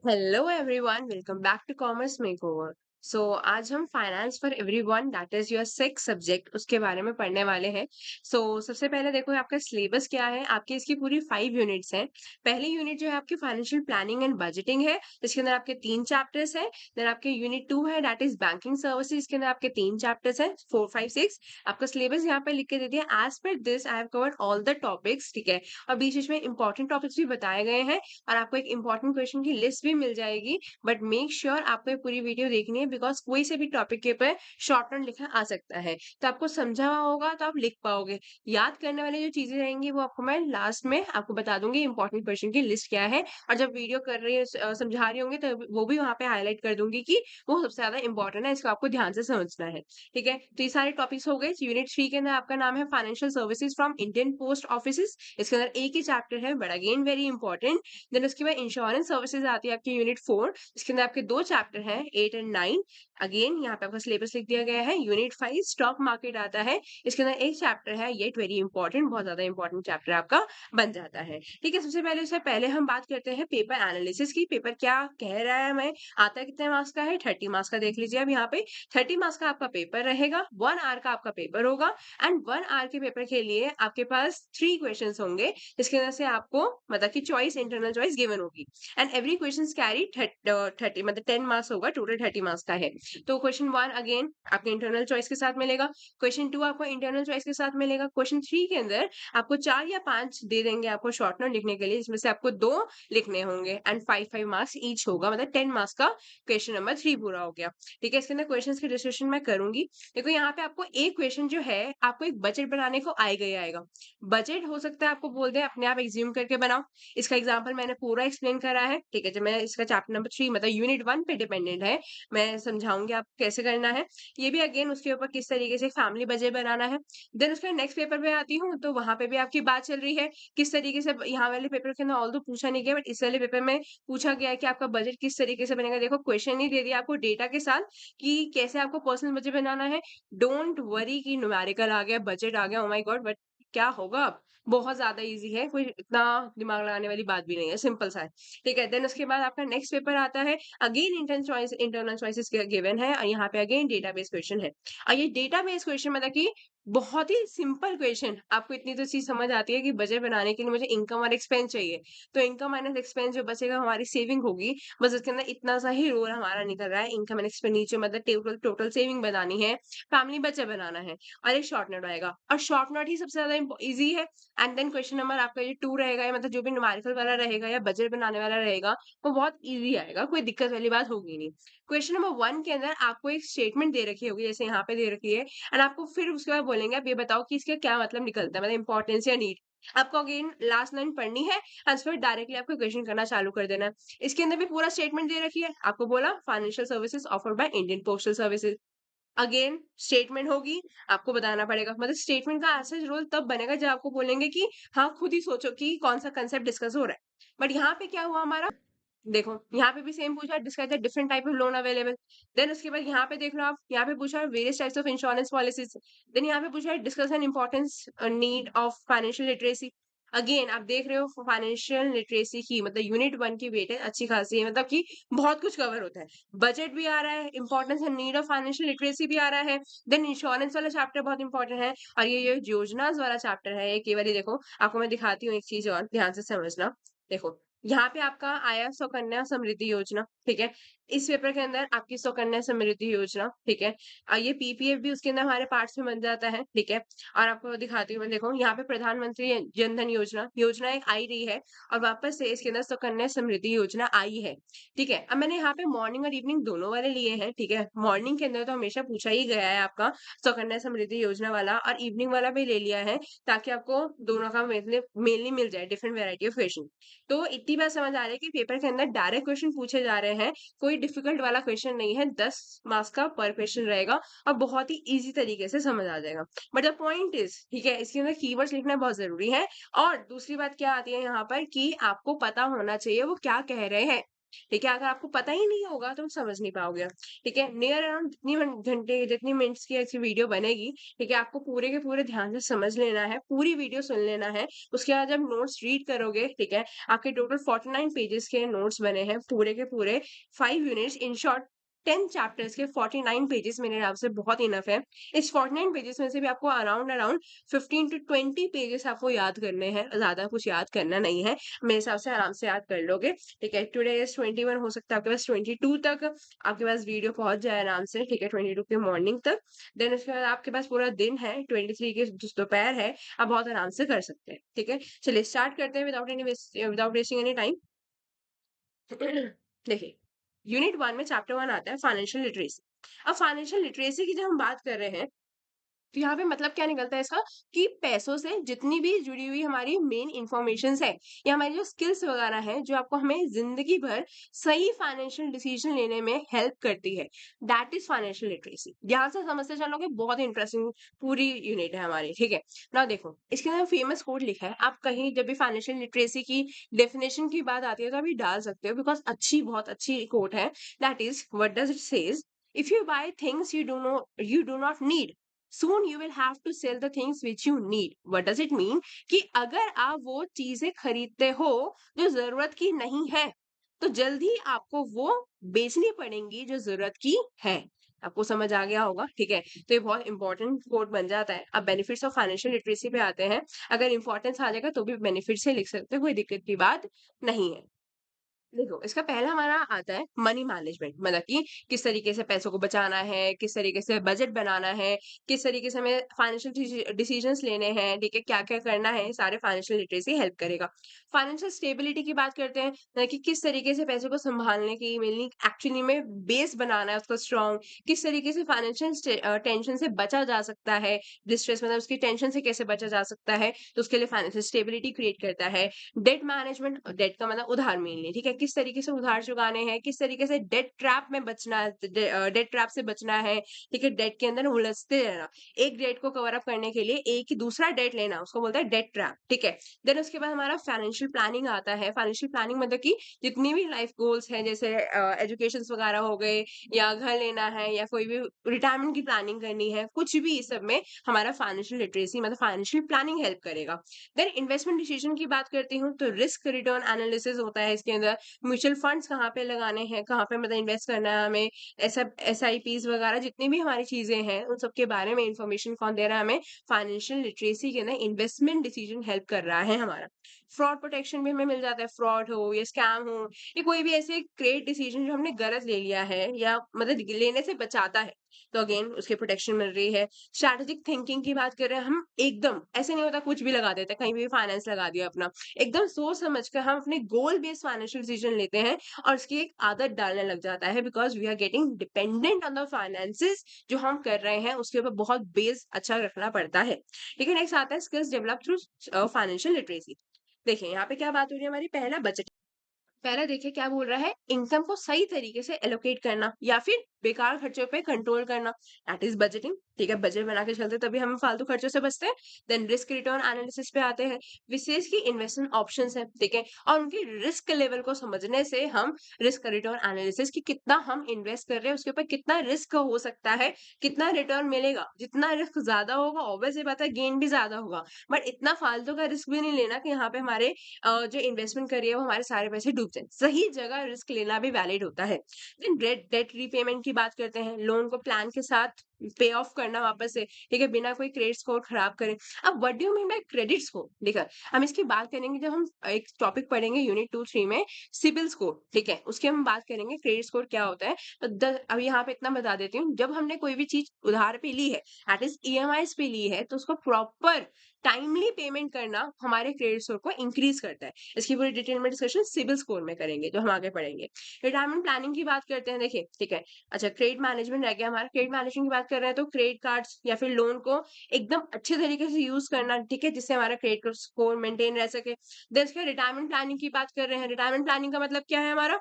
Hello everyone, welcome back to commerce makeover. So आज हम finance for everyone that is your six subject उसके बारे में पढ़ने वाले हैं। सबसे पहले देखो आपका सिलेबस क्या है। आपकी इसकी पूरी 5 यूनिट्स हैं। पहली यूनिट जो है आपकी फाइनेंशियल प्लानिंग एंड बजटिंग है, जिसके अंदर आपके 3 चैप्टर्स हैं। देन आपके यूनिट 2 है दैट इज बैंकिंग सर्विसेज, इसके अंदर आपके 3 चैप्टर्स हैं, 4, 5, 6। आपका सिलेबस यहाँ पे लिख के दे दिया। As per this I have covered all the topics, ठीक है। और बीच बीच में इंपॉर्टेंट टॉपिक्स भी बताए गए हैं और आपको एक इंपॉर्टेंट क्वेश्चन की लिस्ट भी मिल जाएगी। बट मेक श्योर आपको ये पूरी वीडियो देखनी है, बिकॉज कोई से भी टॉपिक के ऊपर शॉर्ट नोट लिखा आ सकता है। तो आपको समझा हुआ होगा तो आप लिख पाओगे। याद करने वाली जो चीजें रहेंगी वो आपको मैं लास्ट में आपको बता दूंगी, इंपॉर्टेंट क्वेश्चन की लिस्ट क्या है। और जब वीडियो कर रही है समझा रही होंगी तो वो भी वहां पे हाईलाइट कर दूंगी कि वो सबसे ज्यादा इंपॉर्टेंट है, इसको आपको ध्यान से समझना है। ठीक है, तो ये सारे टॉपिक्स हो गए। यूनिट 3 के अंदर आपका नाम है financial services from Indian post office. इसके अंदर एक ही चैप्टर है, but again very important. Then उसके बाद इंश्योरेंस सर्विसेज आती है आपकी यूनिट 4, जिसके अंदर आपके 2 चैप्टर हैं, 8 एंड 9। अगेन यहाँ पे आपका सिलेबस लिख दिया गया है। यूनिट 5 स्टॉक मार्केट आता है, इसके अंदर एक चैप्टर है, ये वेरी इंपॉर्टेंट, बहुत ज्यादा इंपॉर्टेंट चैप्टर आपका बन जाता है। ठीक है, सबसे पहले हम बात करते हैं पेपर एनालिसिस की। पेपर क्या कह रहा है हमें, आता है कितने मार्क्स का है, 30 मार्क्स का। देख लीजिए अब यहाँ पे 30 मार्क्स का आपका पेपर रहेगा, 1 आवर का आपका पेपर होगा। एंड 1 आवर के पेपर के लिए आपके पास 3 क्वेश्चन होंगे, जिसके अंदर से आपको मतलब की चॉइस, इंटरनल चॉइस गिवन होगी। एंड एवरी क्वेश्चन कैरी 30 मतलब 10 मार्क्स होगा, टोटल 30 मार्क्स का है। तो क्वेश्चन 1 अगेन आपके इंटरनल चॉइस के साथ मिलेगा। क्वेश्चन 2 आपको इंटरनल चॉइस के साथ मिलेगा। क्वेश्चन 3 के अंदर आपको 4 या 5 दे देंगे आपको शॉर्ट नोट लिखने के लिए, जिसमें से आपको 2 लिखने होंगे। एंड 5 5 मार्क्स ईच होगा, मतलब 10 मार्क्स का क्वेश्चन नंबर 3 पूरा हो गया। ठीक है, इसके अंदर क्वेश्चन की डिस्कशन मैं करूंगी। देखो यहाँ पे आपको एक क्वेश्चन जो है, आपको एक बजट बनाने को आएगा ही आएगा। बजट हो सकता है आपको बोल दे अपने आप एज्यूम करके बनाओ। इसका एग्जाम्पल मैंने पूरा एक्सप्लेन करा है। ठीक है, जब मैं इसका चैप्टर नंबर 3 मतलब यूनिट 1 पे डिपेंडेंट है, मैं समझाऊंगी आप कैसे करना है। ये भी अगेन उसके ऊपर किस तरीके से फैमिली बजट बनाना है। देन उसके नेक्स्ट पेपर पे आती हूँ, तो वहां पे भी आपकी बात चल रही है किस तरीके से। यहाँ वाले पेपर के अंदर ऑल तो पूछा नहीं गया, बट इस वाले पेपर में पूछा गया है कि आपका बजट किस तरीके से बनेगा। देखो क्वेश्चन ही दे दिया आपको डेटा के साथ कि कैसे आपको पर्सनल बजट बनाना है। डोंट वरी कि न्यूमेरिकल आ गया, बजट आ गया, ओ माय गॉड, बट क्या होगा अब। बहुत ज्यादा इजी है, कोई इतना दिमाग लगाने वाली बात भी नहीं है, सिंपल सा है। ठीक है, देन उसके बाद आपका नेक्स्ट पेपर आता है। अगेन इंटरनल चॉइसेस गिवन है, और यहाँ पे अगेन डेटाबेस क्वेश्चन है। और ये डेटाबेस क्वेश्चन मतलब कि बहुत ही सिंपल क्वेश्चन। आपको इतनी तो चीज समझ आती है कि बजट बनाने के लिए मुझे इनकम और एक्सपेंस चाहिए। तो इनकम माइनस एक्सपेंस जो बचेगा हमारी सेविंग होगी, बस उसके अंदर इतना सा ही रोल हमारा निकल रहा है। इनकम एंड एक्सपेंडिचर मतलब टोटल टोटल सेविंग बनानी है, फैमिली बजट बनाना है, और एक शॉर्ट नोट आएगा। और शॉर्ट नोट ही सबसे ज्यादा इजी है। एंड देन क्वेश्चन नंबर आपका ये 2 रहेगा, या मतलब जो भी न्यूमेरिकल वाला रहेगा या बजट बनाने वाला रहेगा, वो बहुत इजी आएगा, कोई दिक्कत वाली बात होगी नहीं। क्वेश्चन नंबर 1 के अंदर आपको एक स्टेटमेंट दे रखी होगी, जैसे यहाँ पे दे रखी है। एंड आपको फिर उसके बाद बोलेंगे आप ये बताओ कि इसका क्या मतलब निकलता है, मतलब इंपॉर्टेंस या नीड। आपको अगेन लास्ट लाइन पढ़नी है, एंड फिर डायरेक्टली आपको क्वेश्चन करना चालू कर देना है। इसके अंदर भी पूरा स्टेटमेंट दे रखी है, आपको बोला financial services offered by Indian postal services. Again statement होगी, आपको बताना पड़ेगा। मतलब स्टेटमेंट का ऐसा रोल तब बनेगा जब आपको बोलेंगे कि हाँ खुद ही सोचो कि कौन सा कंसेप्ट डिस्कस हो रहा है। बट यहाँ पे क्या हुआ हमारा, देखो यहाँ पे भी सेम पूछा, describe the different type of loan available. Then उसके बाद यहाँ पे देख लो आप, यहाँ पे पूछा various types of insurance policies. Then यहाँ पे पूछा discuss an importance need of financial literacy. Again आप देख रहे हो फाइनेंशियल लिटरेसी की मतलब यूनिट 1 की वेटेज अच्छी खासी है, मतलब कि बहुत कुछ कवर होता है। बजट भी आ रहा है, importance and need of financial literacy भी आ रहा है। देन इंश्योरेंस वाला चैप्टर बहुत इंपॉर्टेंट है, और ये योजना वाला चैप्टर है, ये केवल ही देखो आपको मैं दिखाती हूँ एक चीज और ध्यान से समझना। देखो यहाँ पे आपका आया सुकन्या समृद्धि योजना, ठीक है। इस पेपर के अंदर आपकी सुकन्या समृद्धि योजना, ठीक है। ये पीपीएफ भी उसके अंदर हमारे पार्ट्स में बन जाता है, ठीक है। और आपको दिखाती हूँ मैं, देखो यहाँ पे प्रधानमंत्री जन धन योजना, योजना एक आई रही है, और वापस से इसके अंदर सुकन्या समृद्धि योजना आई है। ठीक है, अब मैंने यहाँ पे मॉर्निंग और इवनिंग दोनों वाले लिए हैं। ठीक है, मॉर्निंग के अंदर तो हमेशा पूछा ही गया है आपका सुकन्या समृद्धि योजना वाला, और इवनिंग वाला भी ले लिया है, ताकि आपको दोनों का मेनली मिल जाए, डिफरेंट वेराइटी ऑफ क्वेश्चन। तो इतनी बात समझ आ रही है कि पेपर के अंदर डायरेक्ट क्वेश्चन पूछे जा रहे हैं, कोई डिफिकल्ट वाला क्वेश्चन नहीं है। 10 मार्क्स का पर क्वेश्चन रहेगा, और बहुत ही इजी तरीके से समझ आ जाएगा। बट द पॉइंट इज, ठीक है, इसके अंदर कीवर्ड्स लिखना बहुत जरूरी है। और दूसरी बात क्या आती है यहाँ पर कि आपको पता होना चाहिए वो क्या कह रहे हैं। ठीक है? अगर आपको पता ही नहीं होगा तो समझ नहीं पाओगे आप, ठीक है? नियर अराउंड जितनी घंटे जितनी मिनट्स की ऐसी वीडियो बनेगी, ठीक है? आपको पूरे के पूरे ध्यान से समझ लेना है, पूरी वीडियो सुन लेना है। उसके बाद जब नोट्स रीड करोगे, ठीक है? आपके टोटल 49 पेजेस के नोट्स बने हैं पूरे के पूरे 5 यूनिट्स इन शॉर्ट 10 चैप्टर्स के 49 पेजेस मेरे हिसाब से बहुत इनफ है। इस 49 पेजेस में से भी आपको अराउंड अराउंड 15 टू 20 पेजेस आपको याद करने हैं, ज़्यादा कुछ याद करना नहीं है। मेरे हिसाब से आराम से याद कर लोगे, ठीक है? टुडे इज़ 21, हो सकता है आपके पास 22 तक आपके पास वीडियो पहुँच जाए आराम से, ठीक है? 22 के मॉर्निंग तक। देन उसके बाद आपके पास पूरा दिन है, 23 के जो दोपहर है, आप बहुत आराम से कर सकते हैं, ठीक है? चलिए स्टार्ट करते हैं विदाउट वेस्टिंग एनी टाइम। देखिए, यूनिट 1 में चैप्टर 1 आता है फाइनेंशियल लिटरेसी। अब फाइनेंशियल लिटरेसी की जब हम बात कर रहे हैं, तो यहाँ पे मतलब क्या निकलता है इसका कि पैसों से जितनी भी जुड़ी हुई हमारी मेन इंफॉर्मेशंस है या हमारी जो स्किल्स वगैरह हैं जो आपको हमें जिंदगी भर सही फाइनेंशियल डिसीजन लेने में हेल्प करती है, दैट इज फाइनेंशियल लिटरेसी। ध्यान से समझते चलोगे, बहुत इंटरेस्टिंग पूरी यूनिट है हमारी, ठीक है ना? देखो इसके अंदर फेमस कोड लिखा है, आप कहीं जब भी फाइनेंशियल लिटरेसी की डेफिनेशन की बात आती है तो अभी डाल सकते हो, बिकॉज अच्छी बहुत अच्छी कोड है। That is what does it says, if you buy things you do not need, soon you will have to sell the things which you need. What does it mean? कि अगर आप वो चीजें खरीदते हो जो जरूरत की नहीं है, तो जल्दी आपको वो बेचनी पड़ेंगी जो जरूरत की है। आपको समझ आ गया होगा, ठीक है? तो ये बहुत इंपॉर्टेंट कोड बन जाता है। अब बेनिफिट्स ऑफ फाइनेंशियल लिटरेसी पे आते हैं। अगर इंपॉर्टेंस आ जाएगा तो भी बेनिफिट से लिख सकते हो, कोई दिक्कत की बात नहीं है। देखो, इसका पहला हमारा आता है मनी मैनेजमेंट, मतलब कि किस तरीके से पैसों को बचाना है, किस तरीके से बजट बनाना है, किस तरीके से हमें फाइनेंशियल डिसीजंस लेने हैं, ठीक है? क्या-क्या करना है, सारे फाइनेंशियल लिटरेसी हेल्प करेगा। फाइनेंशियल स्टेबिलिटी की बात करते हैं, कि किस तरीके से पैसों को संभालने की मेनली एक्चुअली में बेस बनाना है उसको स्ट्रॉन्ग, किस तरीके से फाइनेंशियल टेंशन से बचा जा सकता है, डिस्ट्रेस मतलब उसकी टेंशन से कैसे बचा जा सकता है, तो उसके लिए फाइनेंशियल स्टेबिलिटी क्रिएट करता है। डेट मैनेजमेंट, डेट का मतलब उधार मिलने, ठीक है? किस तरीके से उधार चुकाने हैं, किस तरीके से डेट ट्रैप में बचना है, डेट ट्रैप से बचना है, ठीक है? डेट के अंदर उलझते रहना। एक डेट को कवर अप करने के लिए एक ही दूसरा डेट लेना, उसको बोलते हैं डेट ट्रैप, ठीक है? देन उसके बाद हमारा फाइनेंशियल प्लानिंग आता है। फाइनेंशियल प्लानिंग मतलब कि जितनी भी लाइफ गोल्स हैं, जैसे एजुकेशंस वगैरह हो गए, या घर लेना है, या कोई भी रिटायरमेंट की प्लानिंग करनी है, कुछ भी इस सब में हमारा फाइनेंशियल लिटरेसी मतलब फाइनेंशियल प्लानिंग हेल्प करेगा। देन इन्वेस्टमेंट डिसीजन की बात करती हूँ तो रिस्क रिटर्न एनालिसिस होता है इसके अंदर। म्यूचुअल फंड्स कहाँ पे लगाने हैं, कहाँ पे मतलब इन्वेस्ट करना है हमें, ऐसा एसआईपीज वगैरह जितनी भी हमारी चीजें हैं उन सब के बारे में इंफॉर्मेशन कौन दे रहा है हमें? फाइनेंशियल लिटरेसी के अंदर इन्वेस्टमेंट डिसीजन हेल्प कर रहा है हमारा। फ्रॉड प्रोटेक्शन भी हमें मिल जाता है, फ्रॉड हो या स्कैम हो या कोई भी ऐसे क्रेडिट डिसीजन जो हमने गलत ले लिया है या मतलब लेने से बचाता है, तो अगेन उसके प्रोटेक्शन मिल रही है। स्ट्रैटेजिक थिंकिंग की बात कर रहे हैं हम, एकदम ऐसे नहीं होता कुछ भी लगा देते हैं, कहीं भी फाइनेंस लगा दिया अपना। एकदम सोच समझ कर हम अपने गोल बेस्ड फाइनेंशियल डिसीजन लेते हैं और उसकी एक आदत डालने लग जाता है, because we are getting dependent on the finances जो हम कर रहे हैं उसके ऊपर बहुत बेस अच्छा रखना पड़ता है। ठीक है, नेक्स्ट आता है skills develop through financial literacy. देखिए यहाँ पे क्या बात हो रही है हमारी, पहला बजट। पहला देखिए क्या बोल रहा है, इनकम को सही तरीके से एलोकेट करना या फिर बेकार खर्चों पे कंट्रोल करना, दैट इज बजटिंग। ठीक है, बजट बना के चलते तभी हम फालतू खर्चों से बचते हैं। देन रिस्क रिटर्न एनालिसिस पे आते हैं। विशेष की इन्वेस्टमेंट ऑप्शंस है, ठीक है, और उनकी रिस्क लेवल को समझने से हम रिस्क रिटर्न एनालिसिस की कितना हम इन्वेस्ट कर रहे हैं उसके ऊपर कितना रिस्क हो सकता है, कितना रिटर्न मिलेगा। जितना रिस्क ज्यादा होगा ऑब्वियसली बात है गेन भी ज्यादा होगा, बट इतना फालतू का रिस्क भी नहीं लेना कि यहाँ पे हमारे जो इन्वेस्टमेंट करिए वो हमारे सारे पैसे डूब जाए। सही जगह रिस्क लेना भी वैलिड होता है। देन डेट रीपेमेंट की बात करते हैं, लोन को प्लान के साथ पे ऑफ करना वापस से, ठीक है, बिना कोई क्रेडिट स्कोर खराब करें। अब what do you mean by credit score, देखा हम इसकी बात करेंगे जब हम एक टॉपिक पढ़ेंगे यूनिट 2-3 में, सिबिल स्कोर, ठीक है, उसके हम बात करेंगे क्रेडिट स्कोर क्या होता है। तो अब यहाँ पे इतना बता देती हूँ, जब हमने कोई भी चीज उधार पे ली है, दैट इज ईएमआईस पे ली है, तो उसको प्रॉपर टाइमली पेमेंट करना हमारे क्रेडिट स्कोर को इंक्रीज करता है। इसकी पूरी डिटेल में डिस्कशन सिबिल स्कोर में करेंगे जो हम आगे पढ़ेंगे। रिटायरमेंट प्लानिंग की बात करते हैं, देखिए ठीक है। अच्छा, क्रेडिट मैनेजमेंट रह गया हमारा। क्रेडिट मैनेजमेंट की बात कर रहे हैं तो क्रेडिट कार्ड्स या फिर लोन को एकदम अच्छे तरीके से यूज करना, ठीक है, जिससे हमारा क्रेडिट स्कोर मेंटेन रह सके। देन इसके रिटायरमेंट प्लानिंग की बात कर रहे हैं। रिटायरमेंट प्लानिंग का मतलब क्या है हमारा?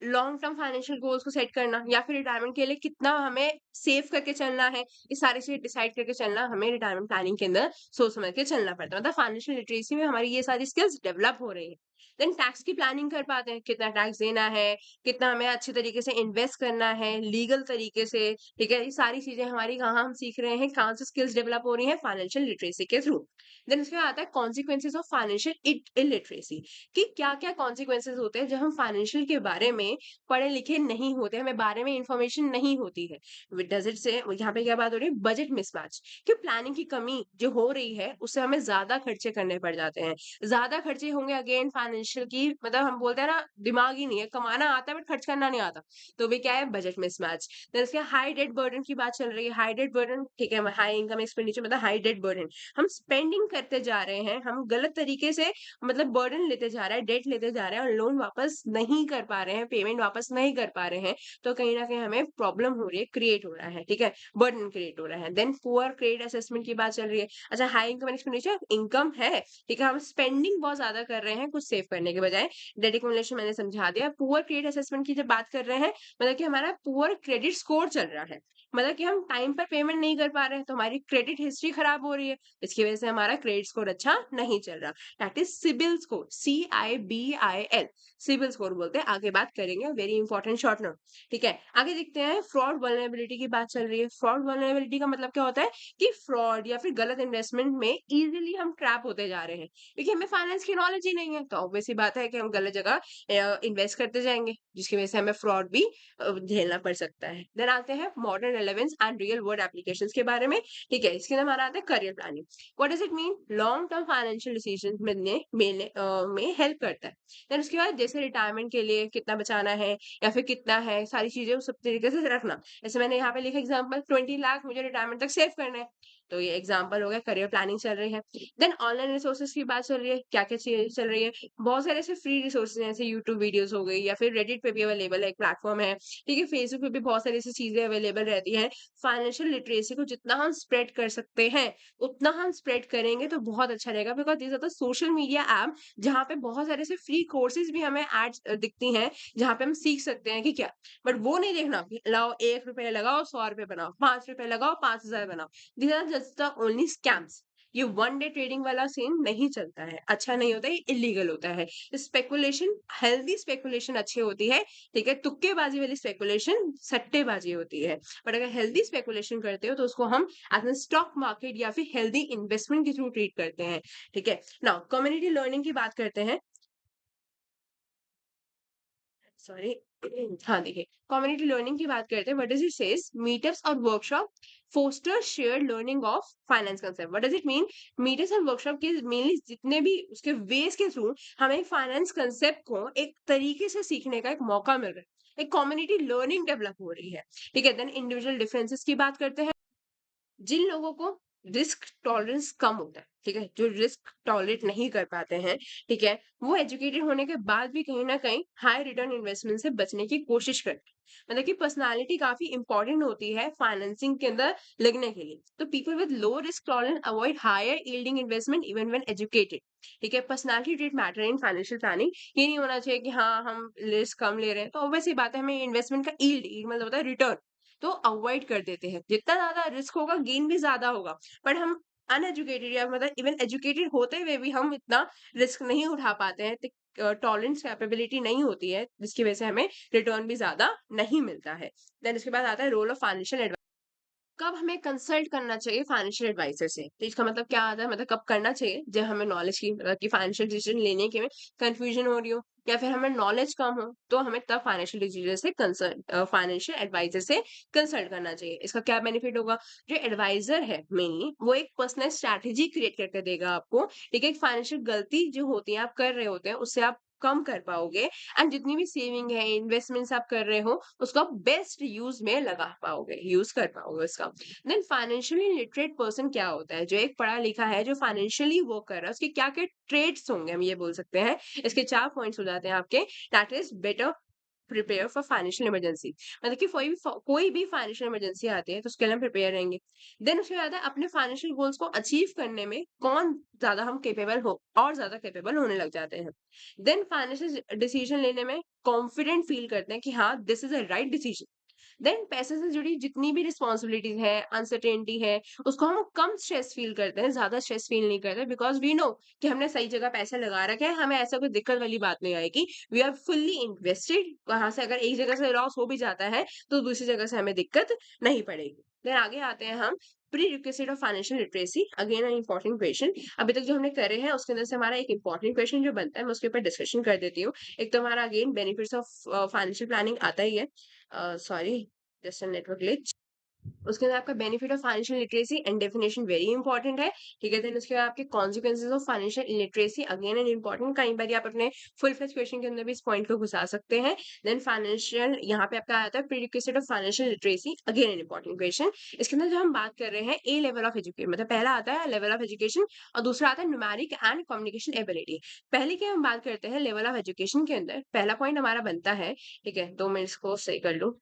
लॉन्ग टर्म फाइनेंशियल गोल्स को सेट करना या फिर रिटायरमेंट के लिए कितना हमें सेव करके चलना है, ये सारी चीजें डिसाइड करके चलना हमें रिटायरमेंट प्लानिंग के अंदर सोच समझ के चलना पड़ता है। मतलब फाइनेंशियल लिटरेसी में हमारी ये सारी स्किल्स डेवलप हो रही है। देन टैक्स की प्लानिंग कर पाते हैं, कितना टैक्स देना है, कितना हमें अच्छे तरीके से इन्वेस्ट करना है, लीगल तरीके से, ठीक है? ये सारी चीज़ें हमारी कहाँ हम सीख रहे हैं, कहाँ से स्किल्स डेवलप हो रही हैं, फाइनेंशियल लिटरेसी के थ्रू। देन उसके बाद आता है कॉन्सिक्वेंसेस ऑफ फाइनेंशियल इलिटरेसी कि क्या-क्या कॉन्सिक्वेंसेस होते हैं जब हम फाइनेंशियल के बारे में पढ़े-लिखे नहीं होते, हमें बारे में इन्फॉर्मेशन नहीं होती है। डज़ इट से यहाँ पे क्या बात हो रही है? बजट मिसमैच कि प्लानिंग की कमी जो हो रही है, उससे हमें ज़्यादा खर्चे करने पड़ जाते हैं। ज़्यादा खर्चे होंगे अगेन फाइनेंशियल की मतलब हम बोलते हैं ना दिमाग ही नहीं है, कमाना आता है बट खर्च करना नहीं आता। तो भी क्या है बजट मिसमैच। देन इसके हाई डेट बर्डन की बात चल रही है। हाई डेट बर्डन ठीक है, हाई इनकम एक्सपेंडिचर मतलब हाई डेट बर्डन। हम स्पेंडिंग करते जा रहे हैं, हम गलत तरीके से मतलब बर्डन लेते जा रहे हैं, डेट लेते जा रहे हैं और लोन वापस नहीं कर पा रहे हैं, पेमेंट वापस नहीं कर पा रहे हैं, तो कहीं न कहीं हमें प्रॉब्लम हो रही है, क्रिएट हो रहा है, ठीक है? बर्डन क्रिएट हो रहा है। देन पुअर क्रेडिट असेसमेंट की बात चल रही है। अच्छा high income and expenditure income है, ठीक है, हम स्पेंडिंग बहुत ज़्यादा कर रहे हैं कुछ सेव करने के बजाय। डेट एक्युमुलेशन मैंने समझा दिया। पुअर क्रेडिट असेसमेंट की जब बात कर रहे हैं, मतलब कि हमारा पुअर क्रेडिट स्कोर चल रहा है। मतलब कि हम टाइम पर पेमेंट नहीं कर पा रहे हैं, तो हमारी क्रेडिट हिस्ट्री खराब हो रही है। इसकी वजह से हमारा क्रेडिट स्कोर अच्छा नहीं चल रहा। That is CIBIL score, CIBIL, CIBIL score बोलते हैं। आगे बात करेंगे, वेरी इंपॉर्टेंट शॉर्ट नोट, ठीक है? आगे देखते हैं फ्रॉड वल्नरेबिलिटी की बात चल रही है। फ्रॉड वल्नरेबिलिटी का मतलब क्या होता है कि फ्रॉड या फिर गलत इन्वेस्टमेंट में इजीली हम ट्रैप होते जा रहे हैं क्योंकि हमें फाइनेंस की नॉलेज ही नहीं है, तो ऑब्वियस सी बात है कि हम गलत जगह इन्वेस्ट करते जाएंगे जिसकी वजह से हमें फ्रॉड भी झेलना पड़ सकता है। देन आते हैं modern relevance and real world applications के बारे में, ठीक है? इसके अंदर हमारा आता है career planning. What does it mean? Long term financial decision में हेल्प करता है। देन उसके बाद जैसे रिटायरमेंट के लिए कितना बचाना है या फिर कितना है, सारी चीजें उस सब तरीके से रखना। जैसे मैंने यहाँ पे लिखा एग्जांपल 20 लाख मुझे रिटायरमेंट तक सेव करना है, तो ये एग्जांपल हो गया, करियर प्लानिंग चल रही है। देन ऑनलाइन रिसोर्सेज की बात चल रही है, क्या-क्या चीजें चल रही है। बहुत सारे ऐसे फ्री रिसोर्सेज हैं, जैसे यूट्यूब वीडियोस हो गई या फिर रेडिट पे भी अवेलेबल है, एक प्लेटफॉर्म है, ठीक है? फेसबुक पे भी बहुत सारी ऐसी चीजें अवेलेबल रहती हैं। फाइनेंशियल लिटरेसी को जितना हम स्प्रेड कर सकते हैं, उतना हम स्प्रेड करेंगे तो बहुत अच्छा रहेगा because these are the social media app जहाँ पे बहुत सारे ऐसे फ्री कोर्सेज भी हमें एड्स दिखती हैं, जहाँ पे हम सीख सकते हैं कि क्या, बट वो नहीं देखना कि लाओ ₹1 लगाओ, ₹100 बनाओ, ₹5 लगाओ, 5,000 बनाओ। These are just the only scams. ये वन डे ट्रेडिंग वाला सीन नहीं चलता है, अच्छा नहीं होता है, ये इलीगल होता है। स्पेकुलेशन, हेल्दी स्पेकुलेशन अच्छी होती है, ठीक है? तुक्केबाजी वाली स्पेकुलेशन सट्टेबाजी होती है। बट अगर हेल्दी स्पेकुलेशन करते हो तो उसको हम एज़ अ स्टॉक मार्केट या फिर हेल्दी इन्वेस्टमेंट के थ्रू ट्रीट करते हैं, ठीक है? नाउ कम्युनिटी लर्निंग की बात करते हैं। सॉरी हाँ देखिए, कम्युनिटी लर्निंग की बात करते हैं। What does it says? Meetups और workshop foster shared learning of finance concept. What does it mean? Meetups और वर्कशॉप के मेनली जितने भी उसके वेज के थ्रू हमें फाइनेंस कांसेप्ट को एक तरीके से सीखने का एक मौका मिल रहा है, एक कम्युनिटी लर्निंग डेवलप हो रही है, ठीक है? देन इंडिविजुअल डिफरेंसेस की बात करते हैं। जिन लोगों को रिस्क टॉलरेंस कम होता है, ठीक है, जो रिस्क टॉलरेट नहीं कर पाते हैं, ठीक है, वो एजुकेटेड होने के बाद भी कहीं ना कहीं हाई रिटर्न इन्वेस्टमेंट से बचने की कोशिश करते हैं। मतलब कि पर्सनालिटी काफी इंपॉर्टेंट होती है फाइनेंसिंग के अंदर लगने के लिए। तो people with low risk tolerance avoid higher yielding investment even when educated, ठीक है? Personality trait matter in financial planning. ये नहीं होना चाहिए कि हाँ हम रिस्क कम ले रहे हैं, तो ऑब्वियस सी बात है, हमें इन्वेस्टमेंट का यील्ड मतलब होता है रिटर्न, तो अवॉइड कर देते हैं। जितना ज़्यादा रिस्क होगा गेन भी ज़्यादा होगा। बट हम अनएजुकेटेड या मतलब इवन एजुकेटेड होते हुए भी हम इतना रिस्क नहीं उठा पाते हैं। टॉलरेंस कैपेबिलिटी नहीं होती है, जिसकी वजह से हमें रिटर्न भी ज़्यादा नहीं मिलता है। देन इसके बाद आता है रोल ऑफ फाइनेंशियल एडवाइस। कब हमें कंसल्ट करना चाहिए फाइनेंशियल एडवाइजर से? तो इसका मतलब क्या आता है, मतलब कब करना चाहिए? जब हमें नॉलेज की मतलब कि फाइनेंशियल डिसीजन लेने के में कंफ्यूजन हो रही हो या फिर हमें नॉलेज कम हो, तो हमें तब फाइनेंशियल डिसीजन से कंसल्ट फाइनेंशियल एडवाइजर से कंसल्ट करना चाहिए। इसका क्या बेनिफिट होगा? जो एडवाइजर है मेनली वो एक पर्सनल स्ट्रैटेजी क्रिएट करके देगा आपको, ठीक है? एक फाइनेंशियल गलती जो होती है आप कर रहे होते हैं उससे आप कम कर पाओगे एंड जितनी भी सेविंग है, इन्वेस्टमेंट्स आप कर रहे हो, उसको आप बेस्ट यूज में लगा पाओगे, यूज कर पाओगे उसका। देन फाइनेंशियली लिटरेट पर्सन क्या होता है? जो एक पढ़ा लिखा है, जो फाइनेंशियली वर्क कर रहा है, उसके क्या क्या ट्रेड्स होंगे, हम ये बोल सकते हैं। इसके 4 पॉइंट्स हो जाते हैं आपके। That is better prepare for financial emergency. मतलब कि कोई भी फाइनेंशियल इमरजेंसी आती है तो उसके लिए हम प्रिपेयर रहेंगे। देन उसके बाद है अपने फाइनेंशियल गोल्स को अचीव करने में कौन ज्यादा हम केपेबल हो और ज्यादा केपेबल होने लग जाते हैं। देन फाइनेंशियल डिसीजन लेने में कॉन्फिडेंट फील करते हैं कि हाँ this is a right decision. Then पैसे से जुड़ी जितनी भी रिस्पॉन्सिबिलिटीज है, अनसर्टेनिटी है, उसको हम कम स्ट्रेस फील करते हैं, ज्यादा स्ट्रेस फील नहीं करते, बिकॉज वी नो कि हमने सही जगह पैसे लगा रखे हैं, हमें ऐसा कोई दिक्कत वाली बात नहीं आएगी। वी आर फुल्ली इन्वेस्टेड, वहां से अगर एक जगह से लॉस हो भी जाता है तो दूसरी जगह से हमें दिक्कत नहीं पड़ेगी। देन आगे आते हैं हम, pre requisite of financial literacy, again an important question. अभी तक जो हमने करे हैं उसके अंदर से हमारा एक इंपॉर्टेंट क्वेश्चन जो बनता है, मैं उसके ऊपर डिस्कशन कर देती हूँ। एक तो हमारा again benefits of financial planning आता ही है। Sorry, just a network glitch. उसके अंदर आपका benefit of financial literacy and definition very important है। ठीक है, देन उसके बाद आपके consequences of financial illiteracy, again and important. कई बार आप अपने फुल फ्लेज क्वेश्चन के अंदर भी इस पॉइंट को घुसा सकते हैं। देन फाइनेंशियल, यहाँ पे आपका आता है prerequisite of financial literacy, again an important question. इसके अंदर जो हम बात कर रहे हैं ए लेवल ऑफ एजुकेशन, मतलब पहला आता है लेवल ऑफ एजुकेशन और दूसरा आता है न्यूमेरिक एंड कम्युनिकेशन एबिलिटी। पहले की हम बात करते हैं लेवल ऑफ एजुकेशन के अंदर, पहला पॉइंट हमारा बनता है, ठीक है, 2 मिनट्स को सही कर लो।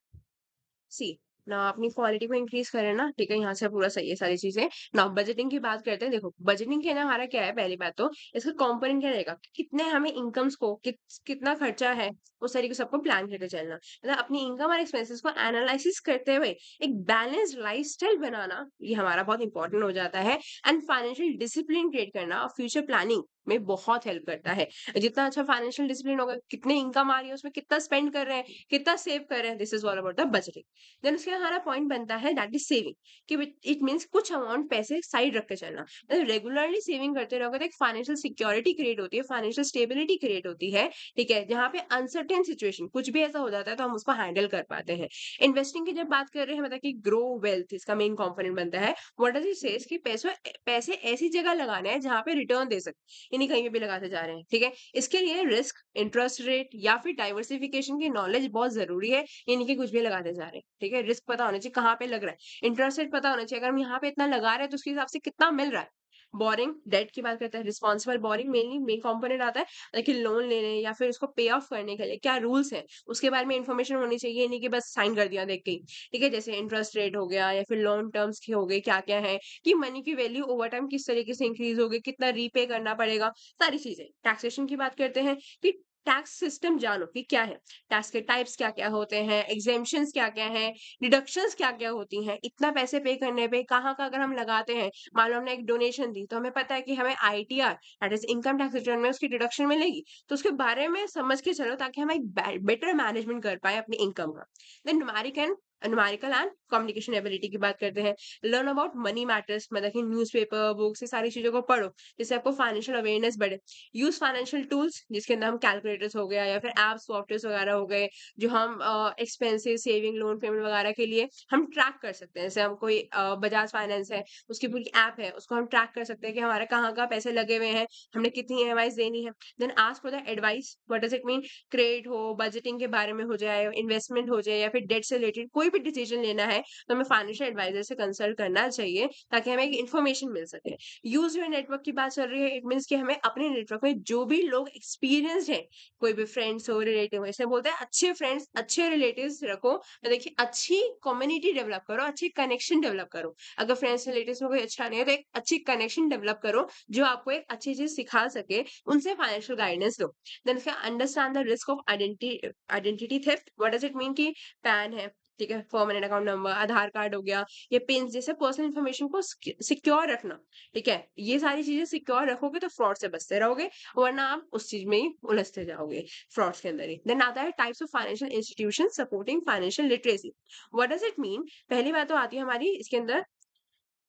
सी ना अपनी क्वालिटी को इंक्रीज करें ना, ठीक है, यहाँ से पूरा सही है सारी चीजें। ना बजटिंग की बात करते हैं, देखो बजटिंग के ना हमारा क्या है, पहली बात तो इसका कंपोनेंट क्या रहेगा, कितने हमें इनकम्स को कितना खर्चा है, उस तरीके से सबको प्लान करके चलना, मतलब अपनी इनकम और एक्सपेंसेस को एनालिसिस करते हुए एक बैलेंस्ड लाइफस्टाइल बनाना, ये हमारा बहुत इंपॉर्टेंट हो जाता है। एंड फाइनेंशियल डिसिप्लिन क्रिएट करना और फ्यूचर प्लानिंग में बहुत हेल्प करता है। जितना अच्छा फाइनेंशियल डिसिप्लिन होगा, कितने इनकम आ रही है उसमें कितना स्पेंड कर रहे हैं, कितना सेव कर रहे हैं, this is all about the budgeting. Then उसके बाद हमारा पॉइंट बनता है दैट इज सेविंग, कि इट मीन्स कुछ अमाउंट पैसे साइड रख के चलना, मतलब रेगुलरली सेविंग करते रहोगे तो एक फाइनेंशियल सिक्योरिटी क्रिएट होती है, फाइनेंशियल स्टेबिलिटी क्रिएट होती है। ठीक है, जहाँ पे अनसर्टेन सिचुएशन कुछ भी ऐसा हो जाता है तो हम उसको हैंडल कर पाते हैं। इन्वेस्टिंग की जब बात कर रहे हैं, मतलब कि ग्रो वेल्थ इसका मेन कंपोनेंट बनता है। व्हाट डज इट सेज कि पैसे ऐसी जगह लगाने हैं जहाँ पे रिटर्न दे सकते, यानी कहीं पे भी लगाते जा रहे हैं। ठीक है, इसके लिए रिस्क, इंटरेस्ट रेट या फिर डाइवर्सिफिकेशन की नॉलेज बहुत जरूरी है, ये नहीं कि कुछ भी लगाते जा रहे हैं। ठीक है, रिस्क पता होना चाहिए कहाँ पे लग रहा है, इंटरेस्ट रेट पता होना चाहिए, अगर हम यहाँ पे इतना लगा रहे हैं तो उसके हिसाब से कितना मिल रहा है। बोरिंग डेट की बात करते हैं, responsible boring mainly main component आता है, लेकिन लोन लेने या फिर उसको पे ऑफ करने के लिए क्या रूल्स हैं उसके बारे में इंफॉर्मेशन होनी चाहिए, नहीं कि बस साइन कर दिया देख के ही। ठीक है, जैसे इंटरेस्ट रेट हो गया या फिर लोन टर्म्स के हो गए, क्या क्या है, कि मनी की वैल्यू ओवर टाइम किस तरीके से इंक्रीज होगी, कितना रीपे करना पड़ेगा, सारी चीजें। टैक्सेशन की बात करते हैं कि टैक्स सिस्टम जानो कि क्या है, टैक्स के टाइप्स क्या क्या होते हैं, एग्जेम्पशंस क्या क्या हैं, डिडक्शंस क्या क्या होती हैं, इतना पैसे पे करने पे कहाँ का अगर हम लगाते हैं, मान लो हमने एक डोनेशन दी तो हमें पता है कि हमें ITR that is income tax return में उसकी डिडक्शन मिलेगी, तो उसके बारे में समझ के चलो ताकि हम एक बेटर मैनेजमेंट कर पाए अपनी इनकम का। Then numerical and communication ability की बात करते हैं, लर्न अबाउट मनी मैटर्स, मतलब कि न्यूज़पेपर बुक्स ये सारी चीजों को पढ़ो जिससे आपको फाइनेंशियल अवेयरनेस बढ़े। यूज फाइनेंशियल टूल्स जिसके अंदर हम कैलकुलेटर्स हो गया या फिर एप सॉफ्टवेयर वगैरह हो गए, जो हम एक्सपेंसिव सेविंग लोन पेमेंट वगैरह के लिए हम ट्रैक कर सकते हैं। जैसे हम कोई बजाज फाइनेंस है, उसकी पूरी ऐप है, उसको हम ट्रैक कर सकते हैं कि हमारे कहाँ कहाँ पैसे लगे हुए हैं, हमने कितनी ईएमआई देनी है। Then ask for the advice, what does it mean, credit हो, बजटिंग के बारे में हो जाए, इन्वेस्टमेंट हो जाए या फिर डेट से रिलेटेड कोई भी डिसीजन लेना है तो हमें फाइनेंशियल एडवाइजर से कंसल्ट करना चाहिए ताकि हमें एक इन्फॉर्मेशन मिल सके। यूज योर नेटवर्क की बात चल रही है, इट मीन्स कि हमें अपने नेटवर्क में जो भी लोग एक्सपीरियंस्ड है, कोई भी फ्रेंड्स हो, रिलेटिव हो, इसमें बोलते हैं अच्छे फ्रेंड्स अच्छे रिलेटिव्स रखो, तो देखिए अच्छी कम्युनिटी डेवलप करो, अच्छी कनेक्शन डेवलप करो। अगर फ्रेंड्स रिलेटिव्स में कोई अच्छा नहीं है तो एक अच्छी कनेक्शन डेवलप करो जो आपको एक अच्छी चीज सिखा सके, उनसे फाइनेंशियल गाइडेंस लो। देन उसका understand the risk of identity theft, what does it mean कि पैन है, ठीक है, परमानेंट अकाउंट नंबर, आधार कार्ड हो गया, ये पिन जैसे पर्सनल इन्फॉर्मेशन को सिक्योर रखना। ठीक है, ये सारी चीजें सिक्योर रखोगे तो फ्रॉड से बचते रहोगे, वरना आप उस चीज में ही उलझते जाओगे, फ्रॉड्स के अंदर ही। देन आता है types of financial institution supporting financial literacy, what does it mean. पहली बात तो आती है हमारी इसके अंदर,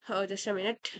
जस्ट अ मिनट,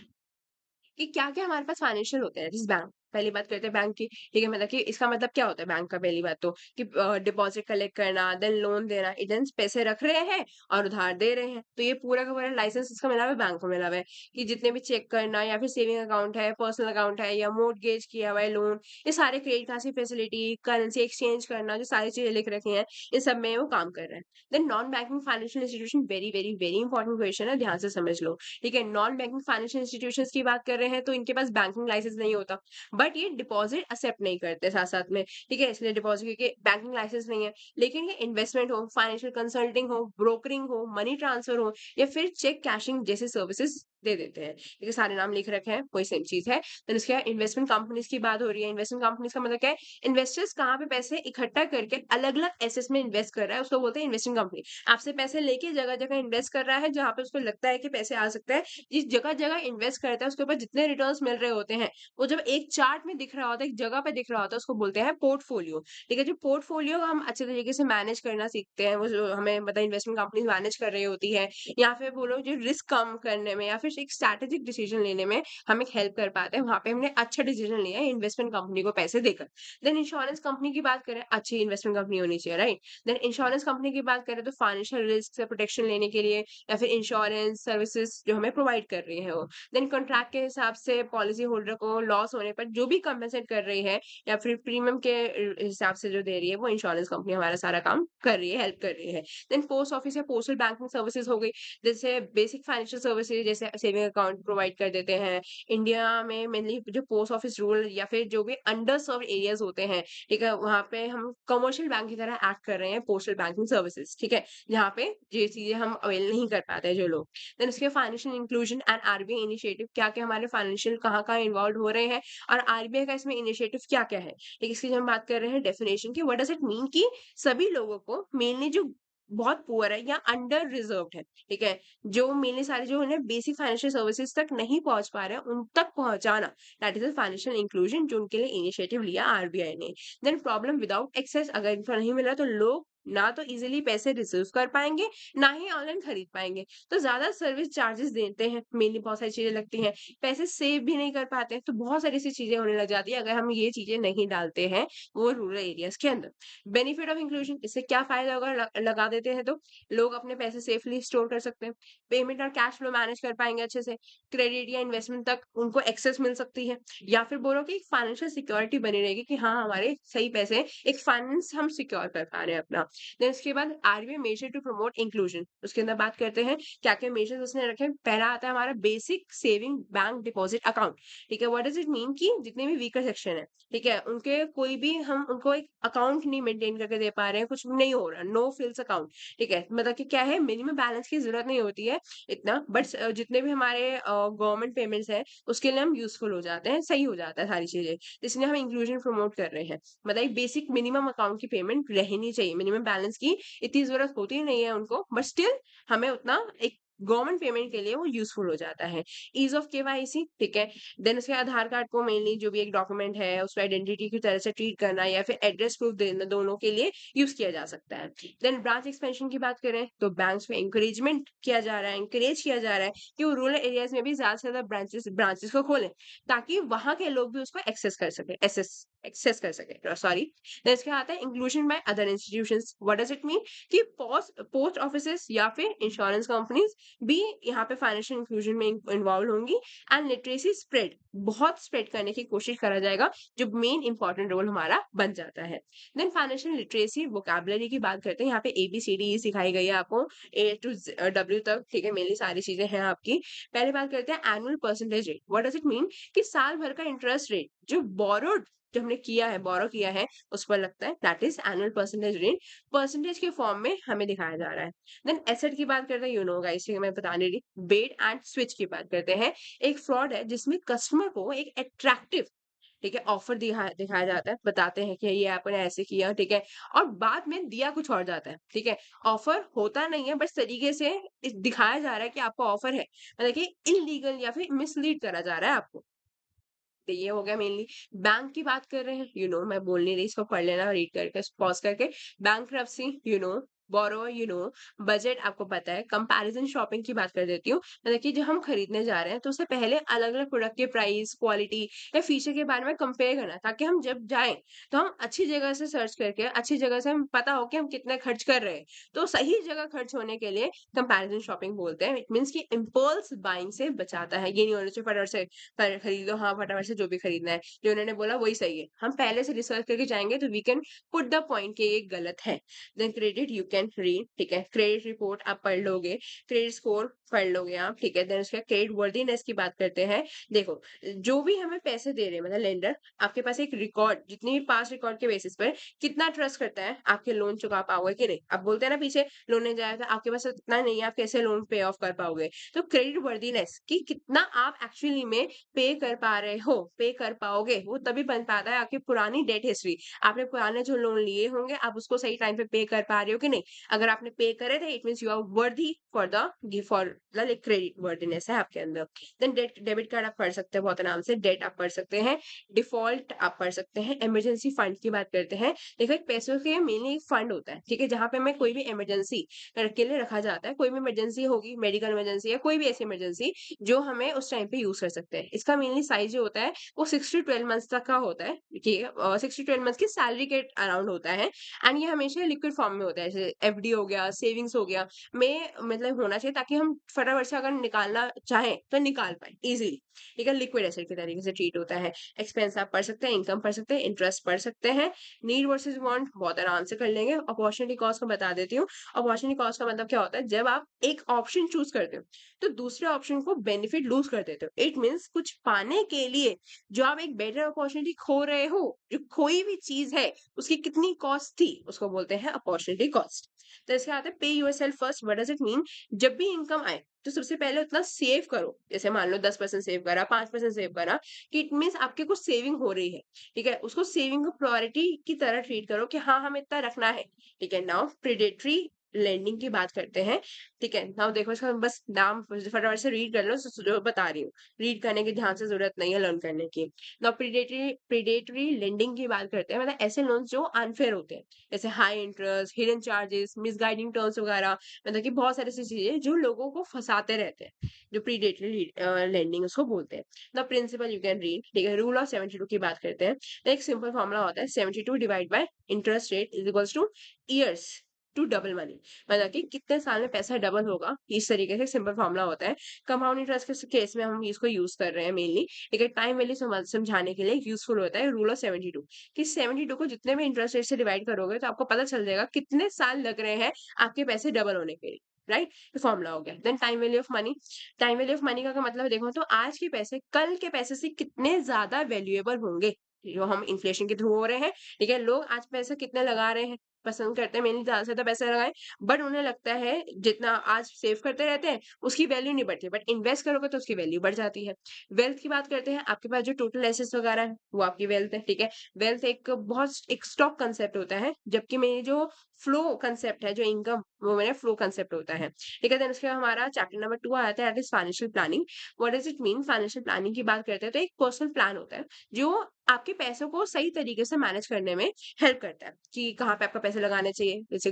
कि क्या-क्या हमारे पास फाइनेंशियल होते हैं, जैसे बैंक। पहली बात करते हैं बैंक की, ठीक है, मतलब कि इसका मतलब क्या होता है बैंक का, पहली बात तो कि डिपॉजिट कलेक्ट करना, देन लोन देना, एजेंट्स पैसे रख रहे हैं और उधार दे रहे हैं, तो ये पूरा का पूरा लाइसेंस इसका मिला हुआ है, बैंक को मिला हुआ है, कि जितने भी चेक करना या फिर सेविंग अकाउंट है, पर्सनल अकाउंट है या मोर्टगेज किया हुआ है लोन, ये सारे क्रेडिट कार्ड की फैसिलिटी, करेंसी एक्सचेंज करना, जो सारी चीजें लिख रखी हैं, इन सब में वो काम कर रहे हैं। Then non banking financial institution, very very very important question है, ध्यान से समझ लो। ठीक है, नॉन बैंकिंग फाइनेंशियल इंस्टीट्यूशंस की बात कर रहे हैं तो इनके पास बैंकिंग लाइसेंस नहीं होता, बट ये डिपॉजिट एक्सेप्ट नहीं करते साथ साथ में। ठीक है, इसलिए डिपॉजिट के बैंकिंग लाइसेंस नहीं है, लेकिन ये इन्वेस्टमेंट हो, फाइनेंशियल कंसल्टिंग हो, ब्रोकरिंग हो, मनी ट्रांसफर हो या फिर चेक कैशिंग जैसे सर्विसेज दे देते हैं। देखिए सारे नाम लिख रखे हैं, वही सेम चीज़ है। देन उसके बाद इन्वेस्टमेंट कंपनीज़ की बात हो रही है। इन्वेस्टमेंट कंपनीज़ का मतलब क्या है? इन्वेस्टर्स कहाँ पे पैसे इकट्ठा करके अलग-अलग एसेट्स में इन्वेस्ट कर रहा है, उसको बोलते हैं इन्वेस्टमेंट कंपनी। आपसे पैसे लेके जगह-जगह इन्वेस्ट कर रहा है, जहाँ पे उसको लगता है कि पैसे आ सकते हैं। जिस जगह-जगह इन्वेस्ट करता है, उसके ऊपर जितने रिटर्न्स मिल रहे होते हैं, वो जब एक चार्ट में दिख रहा होता है, एक जगह पे दिख रहा होता है, उसको बोलते हैं पोर्टफोलियो। ठीक है? जो पोर्टफोलियो हम अच्छे तरीके से मैनेज करना सीखते हैं, वो जो हमें मतलब इन्वेस्टमेंट कंपनीज़ मैनेज कर रही होती है, या फिर बोलो जो रिस्क कम करने में या फिर एक स्ट्रैटेजिक डिसीजन लेने में हमें हेल्प कर पाते हैं। वहाँ पे हमने अच्छा डिसीजन लिया है इन्वेस्टमेंट कंपनी को पैसे देकर। देन इंश्योरेंस कंपनी की बात करें, अच्छी इन्वेस्टमेंट कंपनी होनी चाहिए, राइट? देन इंश्योरेंस कंपनी की बात करें तो फाइनेंशियल रिस्क से प्रोटेक्शन लेने के लिए या फिर इंश्योरेंस सर्विसेज जो हमें प्रोवाइड कर रही है वो। देन कॉन्ट्रैक्ट के हिसाब से पॉलिसी होल्डर को लॉस होने पर जो भी कंपेंसेट कर रही है या फिर प्रीमियम के हिसाब से जो दे रही है वो इंश्योरेंस कंपनी हमारा सारा काम कर रही है, हेल्प कर रही है। देन पोस्ट ऑफिस या पोस्टल बैंकिंग सर्विसेज हो गई, जैसे बेसिक फाइनेंशियल सर्विसेज जैसे सेविंग अकाउंट प्रोवाइड कर देते हैं। इंडिया में मेनली जो पोस्ट ऑफिस रूरल या फिर जो भी अंडर सर्व्ड एरियाज होते हैं, ठीक है? वहाँ पे हम कमर्शियल बैंक की तरह एक्ट कर रहे हैं पोस्टल बैंकिंग सर्विसेज, ठीक है? जहाँ पे ये चीज़ें हम अवेल नहीं कर पाते हैं जो लोग। देन उसके financial inclusion and RBI initiative, क्या-क्या हमारे फाइनेंशियल कहाँ-कहाँ इन्वॉल्व हो रहे हैं और आरबीआई का इसमें इनिशिएटिव क्या-क्या है? एक इसकी जब हम बात कर रहे हैं डेफिनिशन की, व्हाट डज़ इट मीन कि सभी लोगों को मेनली जो बहुत पुअर है या अंडर रिजर्व्ड है, ठीक है? जो मेनली सारे जो है बेसिक फाइनेंशियल सर्विसेज तक नहीं पहुँच पा रहे हैं, उन तक पहुँचाना, that is a financial inclusion जो उनके लिए इनिशिएटिव लिया आरबीआई ने। देन प्रॉब्लम विदाउट एक्सेस, अगर इनको नहीं मिल रहा तो लोग ना तो इज़िली पैसे रिसीव कर पाएँगे, ना ही ऑनलाइन खरीद पाएँगे। तो ज़्यादा सर्विस चार्जेस देते हैं, मेनली बहुत सारी चीज़ें लगती हैं, पैसे सेव भी नहीं कर पाते हैं, तो बहुत सारी ऐसी चीज़ें होने लग जाती है अगर हम ये चीज़ें नहीं डालते हैं, वो रूरल एरियाज़ के अंदर। बेनिफिट ऑफ इंक्लूजन, इससे क्या फ़ायदा होगा लगा देते हैं तो? लोग अपने पैसे सेफली स्टोर कर सकते हैं, पेमेंट और कैश फ्लो मैनेज कर पाएँगे अच्छे से, क्रेडिट या इन्वेस्टमेंट तक उनको एक्सेस मिल सकती है, या फिर बोलो कि एक फाइनेंशियल सिक्योरिटी बनी रहेगी कि हाँ, हमारे सही पैसे एक फाइनेंस हम सिक्योर कर पा रहे हैं अपना। देन उसके बाद RBI measure to promote inclusion, उसके अंदर बात करते हैं क्या-क्या मेजर्स उसने रखे हैं। पहला आता है हमारा basic saving bank deposit account, ठीक है? व्हाट डज़ इट मीन कि जितने भी वीकर सेक्शन है, ठीक है? उनके कोई भी हम उनको एक अकाउंट नहीं मेंटेन करके दे पा रहे हैं, कुछ नहीं हो रहा, नो फ्रिल्स अकाउंट, ठीक है? मतलब कि क्या है, मिनिमम बैलेंस की ज़रूरत नहीं होती है इतना, बट जितने भी हमारे गवर्नमेंट पेमेंट्स हैं, उसके लिए हम यूज़फुल हो जाते हैं, सही हो जाता है सारी चीज़ें। इसलिए हम इंक्लूजन प्रमोट कर रहे हैं। मतलब एक बेसिक मिनिमम अकाउंट की पेमेंट रहनी चाहिए, मिनिमम बैलेंस की इतनी ज़रूरत होती नहीं है उनको, बट स्टिल हमें उतना एक गवर्नमेंट पेमेंट के लिए वो यूज़फुल हो जाता है। ईज़ ऑफ केवाईसी, ठीक है? देन उसके आधार कार्ड को मेनली जो भी एक डॉक्यूमेंट है, उसको आइडेंटिटी की तरह से ट्रीट करना या फिर एड्रेस प्रूफ देना, दोनों के लिए यूज़ किया जा सकता है। देन ब्रांच एक्सपेंशन की बात करें तो बैंक्स में एनकरेजमेंट किया जा रहा है, एनकरेज किया जा रहा है कि वो रूरल एरियाज़ में भी ज़्यादा से ज़्यादा ब्रांचेस ब्रांचेस को खोलें, ताकि वहाँ के लोग भी उसको एक्सेस कर सकें, सॉरी। देन इसके आता है inclusion by other institutions, what does it mean कि पोस्ट ऑफिसेज़ या फिर इंश्योरेंस कंपनीज़ भी यहाँ पे फाइनेंशियल इंक्लूजन में इन्वॉल्व होंगी, एंड लिटरेसी स्प्रेड, बहुत स्प्रेड करने की कोशिश करा जाएगा, जो मेन इंपॉर्टेंट रोल हमारा बन जाता है। देन फाइनेंशियल लिटरेसी वोकैब्युलरी की बात करते हैं, यहाँ पे ABCD सिखाई गई है आपको, A to W तक, ठीक है? मेनली सारी चीज़ें हैं आपकी। पहले बात करते हैं annual percentage rate, what does it mean कि साल भर का इंटरेस्ट रेट जो हमने किया है, बोरो किया है, उस पर लगता है, that is annual percentage rate, percentage के फॉर्म में हमें दिखाया जा रहा है। देन एसेट की बात करते हैं, यू नो गाइस, मैं बता नहीं रही। बेट एंड स्विच की बात करते हैं, एक फ्रॉड है जिसमें कस्टमर को एक अट्रैक्टिव, ठीक है, ऑफर दिखाया जाता है, बताते हैं कि ये आपने ऐसे किया, ठीक है, और बाद में दिया कुछ और जाता है, ठीक है। ऑफर होता नहीं है, बस तरीके से दिखाया जा रहा है कि आपको ऑफर है, मतलब कि इनलीगल या फिर मिसलीड करा जा रहा है आपको। तो ये हो गया मेनली। बैंक की बात कर रहे हैं, मैं बोल नहीं रही, इसको पढ़ लेना रीड करके पॉज करके। बैंक्रप्सी, बोरो, बजट आपको पता है। कंपैरिजन शॉपिंग की बात कर देती हूँ, मतलब कि जब हम खरीदने जा रहे हैं तो उससे पहले अलग अलग प्रोडक्ट के प्राइस, क्वालिटी या फीचर के बारे में कंपेयर करना, ताकि हम जब जाएं तो हम अच्छी जगह से सर्च करके, अच्छी जगह से हम पता हो कि हम कितना खर्च कर रहे हैं। तो सही जगह खर्च होने के लिए कंपैरिजन शॉपिंग बोलते हैं। इट मीन्स कि इम्पल्स बाइंग से बचाता है, ये नहीं होना चाहिए फटाफट से खरीद लो, हाँ, फटाफट से जो भी खरीदना है, जो उन्होंने बोला वही सही है। हम पहले से रिसर्च करके जाएँगे तो we can put the point कि ये गलत है। Then credit you can read, ठीक है? क्रेडिट रिपोर्ट आप पढ़ लोगे, क्रेडिट स्कोर पढ़ लोगे आप, ठीक है? देन उसके बाद क्रेडिट वर्दीनेस की बात करते हैं। देखो, जो भी हमें पैसे दे रहे हैं मतलब लेंडर, आपके पास एक रिकॉर्ड, जितनी भी पास्ट रिकॉर्ड के बेसिस पर कितना ट्रस्ट करता है, आपके लोन चुका पाओगे कि नहीं? अब बोलते हैं ना पीछे लोन नहीं जाया था, आपके पास इतना नहीं है, आप कैसे लोन पे ऑफ कर पाओगे? तो क्रेडिट वर्दीनेस कि कितना आप एक्चुअली में पे कर पा रहे हो, पे कर पाओगे, वो तभी बन पाता है आपकी पुरानी डेट हिस्ट्री। आपने पुराने जो लोन लिए होंगे, आप उसको सही टाइम पे कर पा रहे हो कि नहीं? अगर आपने पे करे थे, it means you are worthy for the credit worthiness है आपके अंदर। देन डेबिट कार्ड आप पढ़ सकते हैं बहुत आराम से, डेट आप पढ़ सकते हैं, डिफॉल्ट आप पढ़ सकते हैं, इमरजेंसी फंड की बात करते हैं। देखो, एक पैसों के मेनली एक फंड होता है, ठीक है? जहाँ पे हमें कोई भी इमरजेंसी के लिए रखा जाता है, कोई भी इमरजेंसी होगी, मेडिकल इमरजेंसी या कोई भी ऐसी इमरजेंसी जो हमें उस टाइम पे यूज कर सकते हैं। इसका मेनली साइज जो होता है वो 6 to 12 मंथ्स तक का होता है, ठीक है? 6 to 12 मंथ्स की सैलरी के अराउंड होता है, एंड ये हमेशा लिक्विड फॉर्म में होता है, जैसे एफडी हो गया, सेविंग्स हो गया, में मतलब होना चाहिए, ताकि हम फटाफट से अगर निकालना चाहें तो निकाल पाए इजीली, ठीक है? लिक्विड एसेट के तरीके से ट्रीट होता है। एक्सपेंस आप पढ़ सकते हैं, इनकम पढ़ सकते हैं, इंटरेस्ट पढ़ सकते हैं, नीड वर्सेस वांट बहुत आराम से कर लेंगे। अपॉर्चुनिटी कॉस्ट को बता देती हूँ। अपॉर्चुनिटी कॉस्ट का मतलब क्या होता है? जब आप एक ऑप्शन चूज करते हो तो दूसरे ऑप्शन को बेनिफिट लूज कर देते हो। इट मीन्स कुछ पाने के लिए जो आप एक बेटर अपॉर्चुनिटी खो रहे हो, जो कोई भी चीज है उसकी कितनी कॉस्ट थी, उसको बोलते हैं अपॉर्चुनिटी कॉस्ट। तो इसके आते हैं पे yourself first. What does it mean? जब भी इनकम आए तो सबसे पहले उतना सेव करो। जैसे मान लो 10% सेव करा, 5% सेव करा, कि इट मीन्स आपके कुछ सेविंग हो रही है, ठीक है? उसको सेविंग को प्रायोरिटी की तरह ट्रीट करो कि हाँ, हमें इतना रखना है, ठीक है? नाउ प्रेडेटरी लेंडिंग की बात करते हैं, ठीक है? नाउ देखो, इसका बस नाम फटाफट से रीड कर लो, जो बता रही हूँ। रीड करने की ध्यान से जरूरत नहीं है लर्न करने की। नाउ प्रेडेटरी लेंडिंग की बात करते हैं, मतलब ऐसे लोन जो अनफेयर होते हैं, जैसे high interest, hidden charges, misguiding terms वगैरह, मतलब कि बहुत सारी ऐसी चीजें जो लोगों को फंसाते रहते हैं, जो प्रीडेटरी लेंडिंग उसको बोलते हैं। The principle you can read, ठीक है? रूल ऑफ 72 की बात करते हैं, तो एक सिंपल फॉर्मूला होता है, 72 divide by interest rate is equals to years to double money, मतलब कि कितने साल में पैसा डबल होगा, इस तरीके से सिंपल फॉर्मूला होता है। कंपाउंड इंटरेस्ट के केस में हम इसको यूज कर रहे हैं मेनली, ठीक है? टाइम वैल्यू समझाने के लिए यूजफुल होता है रूल ऑफ 72, कि 72 को जितने भी इंटरेस्ट रेट से डिवाइड करोगे तो आपको पता चल जाएगा कितने साल लग रहे हैं आपके पैसे डबल होने के लिए, राइट? ये फॉर्मूला हो गया। Then time value of money. Time value of money का मतलब देखो तो आज के पैसे कल के पैसे से कितने ज्यादा वैल्यूएबल होंगे, जो हम इन्फ्लेशन के थ्रू हो रहे हैं, ठीक है? लोग आज पैसे कितने लगा रहे हैं, पसंद करते हैं मेनली ज्यादा से ज्यादा पैसे लगाएं, बट उन्हें लगता है जितना आज सेव करते रहते हैं उसकी वैल्यू नहीं बढ़ती, बट इन्वेस्ट करोगे तो उसकी वैल्यू बढ़ जाती है। वेल्थ की बात करते हैं, आपके पास जो टोटल एसेट्स वगैरह है वो आपकी वेल्थ है, ठीक है? वेल्थ एक बहुत एक स्टॉक कंसेप्ट होता है, जबकि मेरी जो फ्लो कंसेप्ट है, जो इनकम, वो मेरा फ्लो कंसेप्ट होता है, ठीक है? देन उसके बाद हमारा चैप्टर नंबर 2 आता है, that is financial planning. What does it mean? Financial planning की बात करते हैं तो एक पर्सनल प्लान होता है जो आपके पैसों को सही तरीके से मैनेज करने में हेल्प करता है, कि कहाँ पे आपका पैसे लगाने चाहिए, जैसे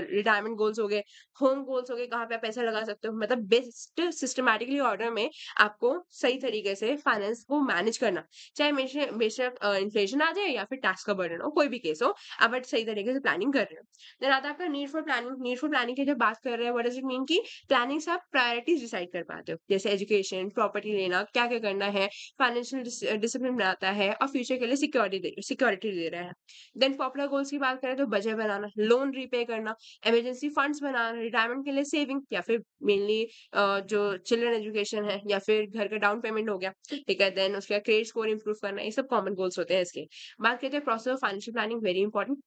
रिटायरमेंट गोल्स हो गए, होम गोल्स हो गए, कहाँ पे आप पैसा लगा सकते हो, मतलब बेस्ट सिस्टमैटिकली ऑर्डर में आपको सही तरीके से फाइनेंस को मैनेज करना, चाहे बेशक इन्फ्लेशन आ जाए या फिर टैक्स का बर्डन हो, कोई भी केस हो, आप बट सही तरीके से प्लानिंग कर रहे हो। देन आता है आपका need for planning. Need for planning की जब बात कर रहे हैं, व्हाट डज इट मीन? की प्लानिंग से आप प्रायोरिटीज डिसाइड कर पाते हो, जैसे एजुकेशन, प्रॉपर्टी लेना, क्या क्या करना है, फाइनेंशियल डिसिप्लिन बनाता है और फ्यूचर के लिए सिक्योरिटी दे रहा है। देन पॉपुलर गोल्स की बात करें तो बजट बनाना, लोन रीपे करना, इमरजेंसी फंड्स बनाना, रिटायरमेंट के लिए सेविंग, या फिर मेनली जो चिल्ड्रन एजुकेशन है, या फिर घर का डाउन पेमेंट हो गया, ठीक है? देन उसका क्रेडिट स्कोर इंप्रूव करना, ये सब कॉमन गोल्स होते हैं इसके। बात करते हैं process of financial planning, very important.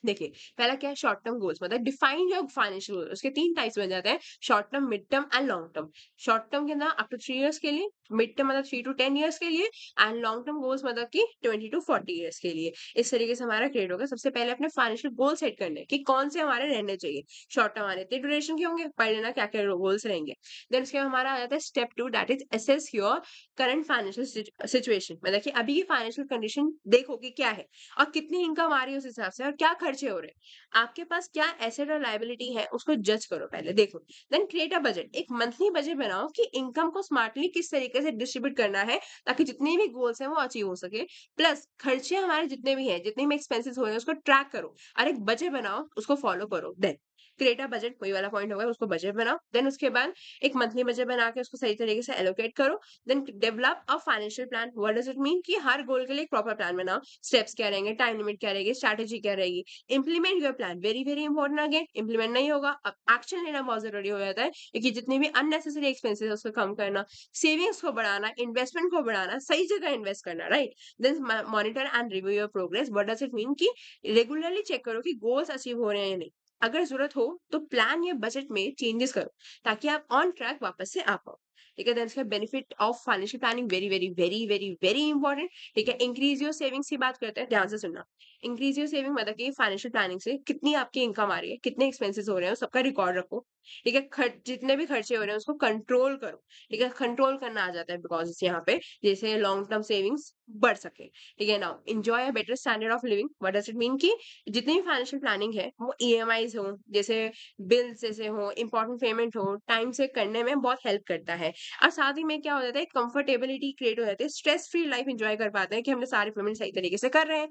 देखिए, पहला क्या है? शॉर्ट टर्म गोल्स, मतलब डिफाइन योर फाइनेंशियल गोल। उसके 3 टाइप्स बन जाते हैं, short term, mid term and long term. Short term के अंदर अप टू 3 इयर्स के लिए, मिड टर्म मतलब 3 to 10 इयर्स के लिए, एंड लॉन्ग टर्म गोल्स मतलब कि 20 to 40 इयर्स के लिए। इस तरीके से हमारा क्रिएट होगा। सबसे पहले अपने फाइनेंशियल गोल सेट करने कि कौन से हमारे रहने चाहिए। शॉर्ट टर्म हमारे इतने ड्यूरेशन के होंगे, पढ़ लेना क्या क्या गोल्स रहेंगे। देन उसके बाद हमारा आ जाता है step 2, that is assess your current financial situation, मतलब कि अभी की फाइनेंशियल कंडीशन देखो कि क्या है, और कितनी इनकम आ रही है उस हिसाब से, और क्या खर्चे हो रहे हैं, आपके पास क्या एसेट और लायबिलिटी है, उसको जज करो पहले, देखो। देन क्रिएट अ बजट, एक मंथली बजट बनाओ कि इनकम को स्मार्टली किस तरीके से डिस्ट्रीब्यूट करना है, ताकि जितने भी गोल्स हैं वो अचीव हो सके। प्लस खर्चे हमारे जितने भी हैं, जितने भी एक्सपेंसेस हो रहे हैं, उसको ट्रैक करो और एक बजट बनाओ, उसको फॉलो करो। देन क्रिएट अ बजट वही वाला पॉइंट होगा, उसको बजट बनाओ। देन उसके बाद एक मंथली बजट बना के उसको सही तरीके से एलोकेट करो। Then develop a financial plan. What does it mean कि हर गोल के लिए एक प्रॉपर प्लान बनाओ। स्टेप्स क्या रहेंगे, टाइम लिमिट क्या रहेगी, स्ट्रैटेजी क्या रहेगी। Implement your plan, very very important. Again implement नहीं होगा, अब एक्शन लेना बहुत जरूरी हो जाता है, क्योंकि जितने भी अननेसेसरी एक्सपेंसेस है उसको कम करना, सेविंग्स को बढ़ाना, इन्वेस्टमेंट को बढ़ाना, सही जगह इन्वेस्ट करना, right. Then monitor and review your progress. What does it mean कि रेगुलरली चेक करो कि गोल्स अचीव हो रहे हैं या नहीं। अगर जरूरत हो तो प्लान या बजट में चेंजेस करो, ताकि आप ऑन ट्रैक वापस से आ पाओ। ठीक है, देन इसका benefit of financial planning very very very very very important. ठीक है, इंक्रीज योर सेविंग्स की बात करते हैं, ध्यान से सुनना। इंक्रीज योर सेविंग मतलब कि फाइनेंशियल प्लानिंग से कितनी आपकी इनकम आ रही है, कितने एक्सपेंसेस हो रहे हैं, सबका रिकॉर्ड रखो। ठीक है, खर्च जितने भी खर्चे हो रहे हैं उसको कंट्रोल करो। ठीक है, कंट्रोल करना आ जाता है बिकॉज यहाँ पे जैसे लॉन्ग टर्म सेविंग्स बढ़ सके। ठीक है, now enjoy a better standard of living. What does it mean कि जितनी भी फाइनेंशियल प्लानिंग है वो ईएमआईज हो, जैसे बिल्स जैसे हो, इंपॉर्टेंट पेमेंट हो, टाइम से करने में बहुत हेल्प करता है। और साथ ही में क्या हो जाता है, कंफर्टेबिलिटी क्रिएट हो जाती है, स्ट्रेस फ्री लाइफ एंजॉय कर पाते हैं कि हमने सारे पेमेंट सही तरीके से कर रहे हैं।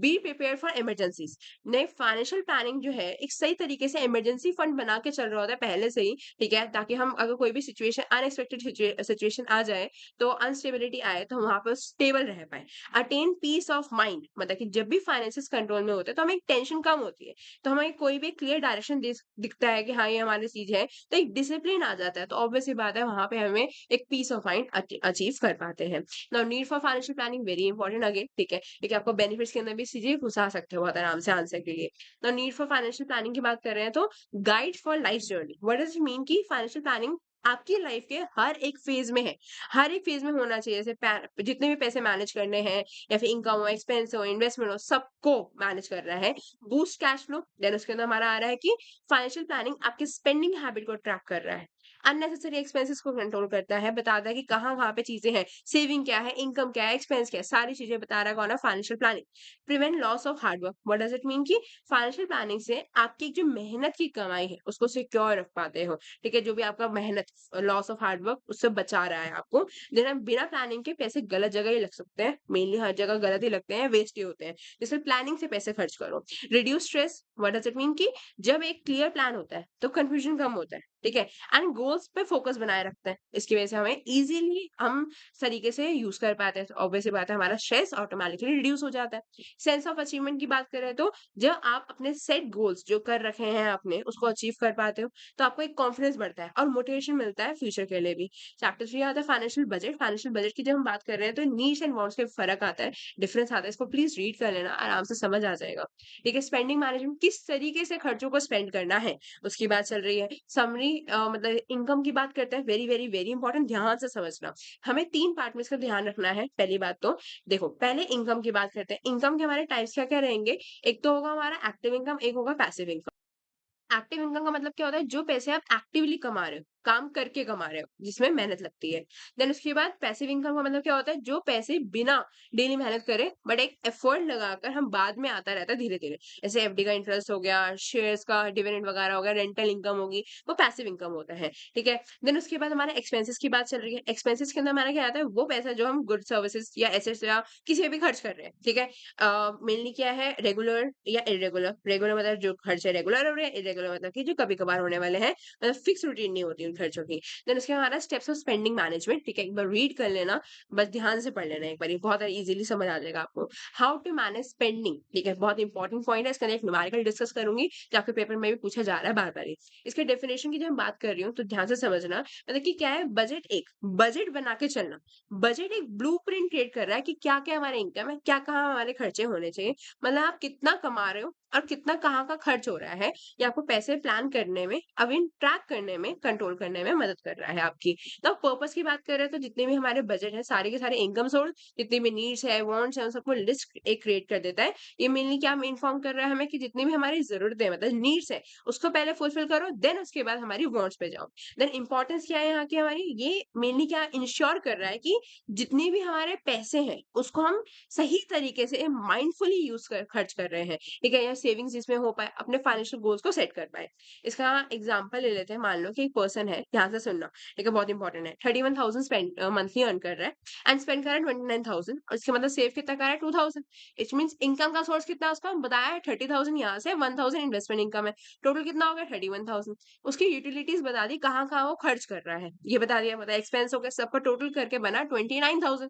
Be prepare for emergencies. नए फाइनेंशियल प्लानिंग जो है एक सही तरीके से इमरजेंसी फंड बना के चल रहा होता है पहले से ही। ठीक है, ताकि हम अगर कोई भी सिचुएशन अनएक्सपेक्टेड सिचुएशन आ जाए, तो अनस्टेबिलिटी आए, तो हम वहां पर स्टेबल रह पाए। अटेन पीस ऑफ माइंड मतलब कि जब भी फाइनेंसेस कंट्रोल में होते हैं तो हमें एक टेंशन कम होती है, तो हमें कोई भी क्लियर डायरेक्शन दिखता है कि हाँ ये हमारी चीज है, तो एक डिसिप्लिन आ जाता है, तो ऑब्वियस सी बात है वहां पे हमें एक पीस ऑफ माइंड अचीव कर पाते हैं। Now need for financial planning very important again. ठीक है, क्योंकि आपको बेनिफिट्स के अंदर भी चीजें घुसा सकते हो बहुत आराम से आंसर के लिए। Now need for financial planning की बात कर रहे हैं तो guide for life journey. What does it mean की फाइनेंशियल प्लानिंग आपकी लाइफ के हर एक फेज में है, हर एक फेज में होना चाहिए। जैसे जितने भी पैसे मैनेज करने हैं, या फिर इनकम हो, एक्सपेंस हो, इन्वेस्टमेंट हो, सबको मैनेज कर रहा है। Boost cash flow. देन उसके अंदर हमारा आ रहा है कि फाइनेंशियल प्लानिंग आपके स्पेंडिंग हैबिट को ट्रैक कर रहा है, अननेसेसरी एक्सपेंसेस को कंट्रोल करता है, बताता है कि कहाँ कहाँ पे चीजें हैं, सेविंग क्या है, इनकम क्या है, एक्सपेंस क्या है, सारी चीजें बता रहा है कौन है, financial planning. Prevent loss of hard work. What does it mean की फाइनेंशियल प्लानिंग से आपकी जो मेहनत की कमाई है उसको सिक्योर रख पाते हो। ठीक है, जो भी आपका मेहनत, लॉस ऑफ हार्डवर्क, उससे बचा रहा है आपको। देन बिना प्लानिंग के पैसे गलत जगह ही लग सकते हैं, मेनली हर जगह गलत ही लगते हैं, वेस्ट ही होते हैं। इसलिए प्लानिंग से पैसे खर्च करो। Reduce stress. What does it mean की जब एक क्लियर प्लान होता है तो कंफ्यूजन कम होता है। ठीक है, एंड गोल्स पे फोकस बनाए रखते हैं, इसकी वजह से हमें इजीली हम तरीके से यूज कर पाते हैं, ऑब्वियस बात है हमारा स्ट्रेस ऑटोमेटिकली रिड्यूस हो जाता है। सेंस ऑफ अचीवमेंट की बात करें तो जब आप अपने सेट गोल्स जो कर रखे हैं आपने उसको अचीव कर पाते हो, तो आपको एक कॉन्फिडेंस बढ़ता है और मोटिवेशन मिलता है फ्यूचर के लिए भी। चैप्टर 3 आता है फाइनेंशियल बजट। फाइनेंशियल बजट की जब हम बात कर रहे हैं तो नीड्स एंड वांट्स के फर्क आता है, डिफरेंस आता है, इसको प्लीज रीड कर लेना, आराम से समझ आ जाएगा। ठीक है, स्पेंडिंग मैनेजमेंट, किस तरीके से खर्चों को स्पेंड करना है उसकी बात चल रही है। समरी मतलब इनकम की बात करते हैं, वेरी वेरी वेरी इंपॉर्टेंट, ध्यान से समझना। हमें 3 पार्ट में इसका ध्यान रखना है। पहली बात तो देखो, पहले इनकम की बात करते हैं। इनकम के हमारे टाइप्स क्या क्या रहेंगे, एक तो होगा हमारा एक्टिव इनकम, एक होगा पैसिव इनकम। एक्टिव इनकम का मतलब क्या होता है, जो पैसे आप एक्टिवली कमा रहे हो, काम करके कमा रहे हो, जिसमें मेहनत लगती है। देन उसके बाद पैसिव इनकम का मतलब क्या होता है, जो पैसे बिना डेली मेहनत करे बट एक एफर्ट लगाकर हम बाद में आता रहता है धीरे धीरे, जैसे एफडी का इंटरेस्ट हो गया, शेयर्स का डिविडेंड वगैरह हो गया, रेंटल इनकम होगी, वो पैसिव इनकम होता है। ठीक है, देन उसके बाद हमारे एक्सपेंसेस की बात चल रही है। एक्सपेंसेस के अंदर हमारा क्या आता है, वो पैसा जो हम गुड सर्विसेज या एसेट्स या किसी पे भी खर्च कर रहे हैं। ठीक है, मेनली क्या है, रेगुलर या इरेगुलर। रेगुलर मतलब जो खर्चे रेगुलर हो रहे हैं, इरेगुलर मतलब कि जो कभी कभार होने वाले हैं, मतलब फिक्स रूटीन नहीं होती उन खर्चों की। देन उसके हमारा स्टेप्स ऑफ स्पेंडिंग मैनेजमेंट। ठीक है, एक बार रीड कर लेना, बस ध्यान से पढ़ लेना एक बार, बहुत इजीली समझ आ जाएगा आपको। हाउ टू मैनेज स्पेंडिंग, ठीक है, बहुत इंपॉर्टेंट पॉइंट है, इसका एक न्यूमेरिकल डिस्कस करूंगी जो आपके पेपर में भी पूछा जा रहा है बार बार। इसके डेफिनेशन की जब हम बात कर रही हूँ तो ध्यान से समझना, मतलब कि क्या है बजट, एक बजट बना के चलना। बजट एक ब्लूप्रिंट क्रिएट कर रहा है कि क्या क्या हमारे इनकम है, क्या कहाँ हमारे खर्चे होने चाहिए, मतलब आप कितना कमा रहे हो और कितना कहाँ का खर्च हो रहा है। ये आपको पैसे प्लान करने में, अब इन ट्रैक करने में, कंट्रोल करने में मदद कर रहा है आपकी। तो पर्पस की बात कर रहे हैं तो जितने भी हमारे बजट है, सारे के सारे इनकम सोर्स, जितनी भी नीड्स है, वांट्स है, उन सबको लिस्ट एक क्रिएट कर देता है। ये मेनली क्या इन्फॉर्म कर रहा है हमें कि जितनी भी हमारी जरूरतें हैं, मतलब नीड्स है, उसको पहले फुलफिल करो, देन उसके बाद हमारी वांट्स पे जाओ। देन इंपॉर्टेंस क्या है यहाँ की हमारी, ये मेनली क्या इंश्योर कर रहा है कि जितने भी हमारे पैसे हैं उसको हम सही तरीके से माइंडफुली यूज कर खर्च कर रहे हैं। ठीक है, या सेविंग्स जिसमें हो पाए, अपने फाइनेंशियल गोल्स को सेट कर पाए। इसका एग्जांपल ले लेते हैं, मान लो कि एक पर्सन है, ध्यान से सुनना, ठीक है, बहुत इंपॉर्टेंट है, 31,000 स्पेंड मंथली अर्न कर रहा है एंड स्पेंड कर रहा है 29,000, और इसका मतलब सेव कितना कर रहा है 2,000। इट मीन्स इनकम का सोर्स कितना है उसका बताया है 30,000, यहाँ से 1,000 इन्वेस्टमेंट इनकम है, टोटल कितना हो गया 31,000। उसकी यूटिलिटीज बता दी, कहाँ कहाँ वो खर्च कर रहा है ये बता दिया, बताया एक्सपेंस हो गया, सबका टोटल करके बना 29,000।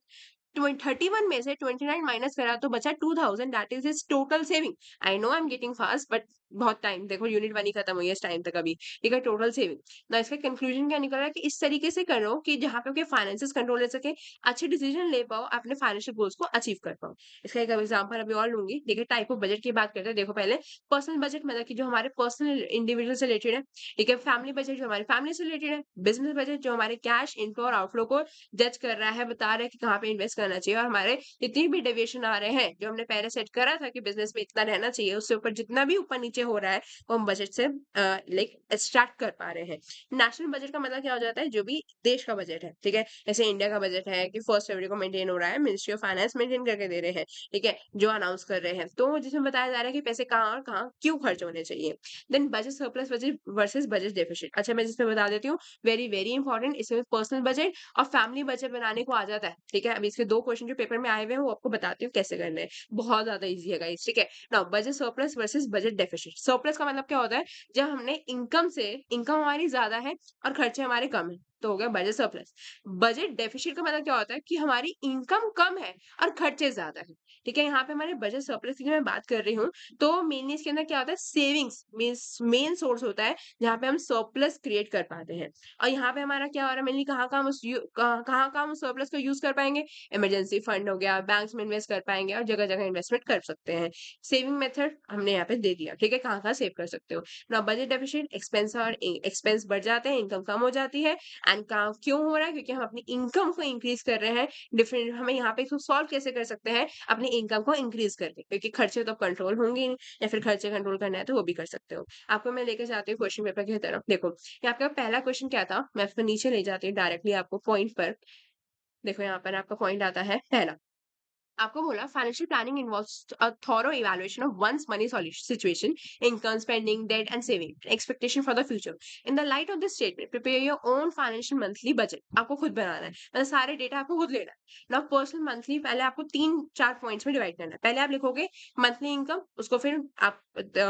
31 में से 29 माइनस करा तो बचा 2000, that is his total saving. I know I am getting fast but बहुत टाइम, देखो यूनिट 1 ही खत्म हुई है इस टाइम तक अभी, ठीक है, टोटल सेविंग ना। इसका कंक्लूजन क्या निकल रहा है कि इस तरीके से करो कि जहां पे आपके फाइनेंसेस कंट्रोल ले सके, अच्छे डिसीजन ले पाओ, अपने फाइनेंशियल गोल्स को अचीव कर पाओ। इसका एक एग्जांपल अभी और लूंगी। देखिए टाइप ऑफ बजट की बात करते हैं। देखो पहले पर्सनल बजट, मतलब कि जो हमारे पर्सनल इंडिविजुअल से रिलेटेड है, ठीक है। फैमिली बजट जो हमारी फैमिली से रिलेटेड है। बिजनेस बजट जो हमारे कैश इनफ्लो और आउटफ्लो को जज कर रहा है, बता रहा है कि कहाँ पे इन्वेस्ट करना चाहिए, और हमारे जितनी भी डेविएशन आ रहे हैं जो हमने पहले सेट करा था कि बिजनेस में इतना रहना चाहिए, उससे ऊपर जितना भी ऊपर नीचे हो रहा है वो हम बजट से लाइक एक्सट्रैक्ट कर पा रहे हैं। नेशनल बजट का मतलब क्या हो जाता है, जो भी देश का बजट है, ठीक है। जैसे इंडिया का बजट है कि 1 फरवरी को मेंटेन हो रहा है, मिनिस्ट्री ऑफ फाइनेंस मेंटेन करके दे रहे हैं, ठीक है, जो अनाउंस कर रहे हैं, तो जिसमें बताया जा रहा है कि पैसे कहाँ और कहाँ क्यों खर्च होने चाहिए। Then budget surplus budget versus budget deficit. अच्छा मैं जिसमें बता देती हूँ, वेरी वेरी इंपॉर्टेंट, इसमें पर्सनल बजट और फैमिली बजट बनाने को आ जाता है, ठीक है। अभी इसके 2 क्वेश्चन जो पेपर में आए हुए हैं वो आपको बताती हूँ कैसे करने हैं, बहुत ज्यादा इजी है गाइस, ठीक है। Now budget surplus versus budget deficit. Surplus का मतलब क्या होता है, जब हमने इनकम हमारी ज्यादा है और खर्चे हमारे कम है, तो हो गया बजट सरप्लस। बजट डेफिसिट का मतलब क्या होता है कि हमारी इनकम कम है और खर्चे ज्यादा है, ठीक है। यहाँ पे हमारे बजट सरप्लस की जो मैं बात कर रही हूँ, तो मेनली इसके अंदर क्या होता है, सेविंग्स मीन्स मेन सोर्स होता है जहाँ पे हम सरप्लस क्रिएट कर पाते हैं। और यहाँ पे हमारा क्या हो रहा है, मेनली कहाँ हम सरप्लस को यूज कर पाएंगे, इमरजेंसी फंड हो गया, बैंक्स में इन्वेस्ट कर पाएंगे, और जगह जगह इन्वेस्टमेंट कर सकते हैं। सेविंग मेथड हमने यहाँ पे दे दिया, ठीक है, कहाँ कहाँ सेव कर सकते हो ना। बजट डेफिशिएंट, एक्सपेंस बढ़ जाते हैं, इनकम कम हो जाती है। एंड काम क्यों हो रहा है, क्योंकि हम अपनी इनकम को इंक्रीज कर रहे हैं। डिफरेंट हमें यहाँ पे इसको सॉल्व कैसे कर सकते हैं, अपनी इनकम को इंक्रीज करके, क्योंकि खर्चे तो कंट्रोल होंगे ही नहीं, या फिर खर्चे कंट्रोल करना है तो वो भी कर सकते हो। आपको मैं लेके जाती हूँ क्वेश्चन पेपर की तरफ। देखो यहाँ आपका पहला क्वेश्चन क्या था, मैं आपको नीचे ले जाती हूँ डायरेक्टली आपको पॉइंट पर। देखो यहाँ पर आपका पॉइंट आता है पहला, आपको बोला financial planning involves a thorough evaluation of one's money situation, income, spending, debt and saving, expectation for the future. In the light of this statement prepare your own financial monthly budget. आपको खुद बनाना है, मतलब सारे data आपको खुद लेना है ना। पर्सनल मंथली पहले आपको 3-4 पॉइंट्स में डिवाइड करना है। पहले आप लिखोगे मंथली इनकम, उसको फिर आप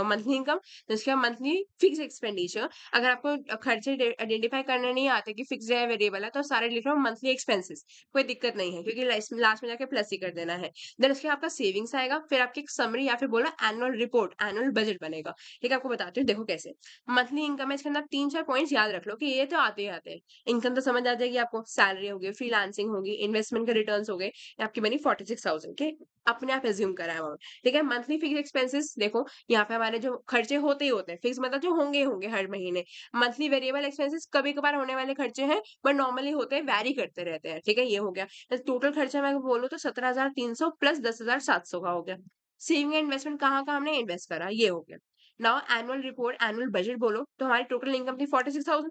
मंथली इनकम, उसके बाद मंथली फिक्स एक्सपेंडिचर। अगर आपको खर्चे आइडेंटिफाई करने नहीं आते कि फिक्स है वेरिएबल है, तो सारे लिख लो मंथली एक्सपेंसेस, कोई दिक्कत नहीं है, क्योंकि लास्ट में जाके प्लस ही कर देना है। देन उसके आपका सेविंग्स आएगा, फिर आपकी एक समरी या फिर बोला एनुअल रिपोर्ट, एनुअल बजट बनेगा, ठीक है। आपको बताती हूँ देखो कैसे। मंथली इनकम है, इसके अंदर 3-4 पॉइंट्स याद रख लो कि ये तो आते ही आते हैं। इनकम तो समझ आ जाएगी आपको, सैलरी होगी, फ्रीलांसिंग होगी, इन्वेस्टमेंट के रिटर्न्स हो गए, ये आपकी बनी 46,000 के, अपने आप एज्यूम करा है अमाउंट, ठीक है। मंथली फिक्स एक्सपेंसेस, देखो यहाँ पे हमारे जो खर्चे होते ही होते हैं, फिक्स मतलब जो होंगे ही होंगे हर महीने। मंथली वेरिएबल एक्सपेंसेस कभी कभार होने वाले खर्चे हैं, बट नॉर्मली होते हैं, वैरी करते रहते हैं, ठीक है, ये हो गया। टोटल खर्चा मैं बोलूँ तो 17,300 प्लस 10,700 का हो गया। सेविंग एंड इन्वेस्टमेंट कहाँ कहाँ हमने इन्वेस्ट करा, ये हो गया। Now annual report, annual budget बोलो तो हमारी टोटल इनकम थी 46,000,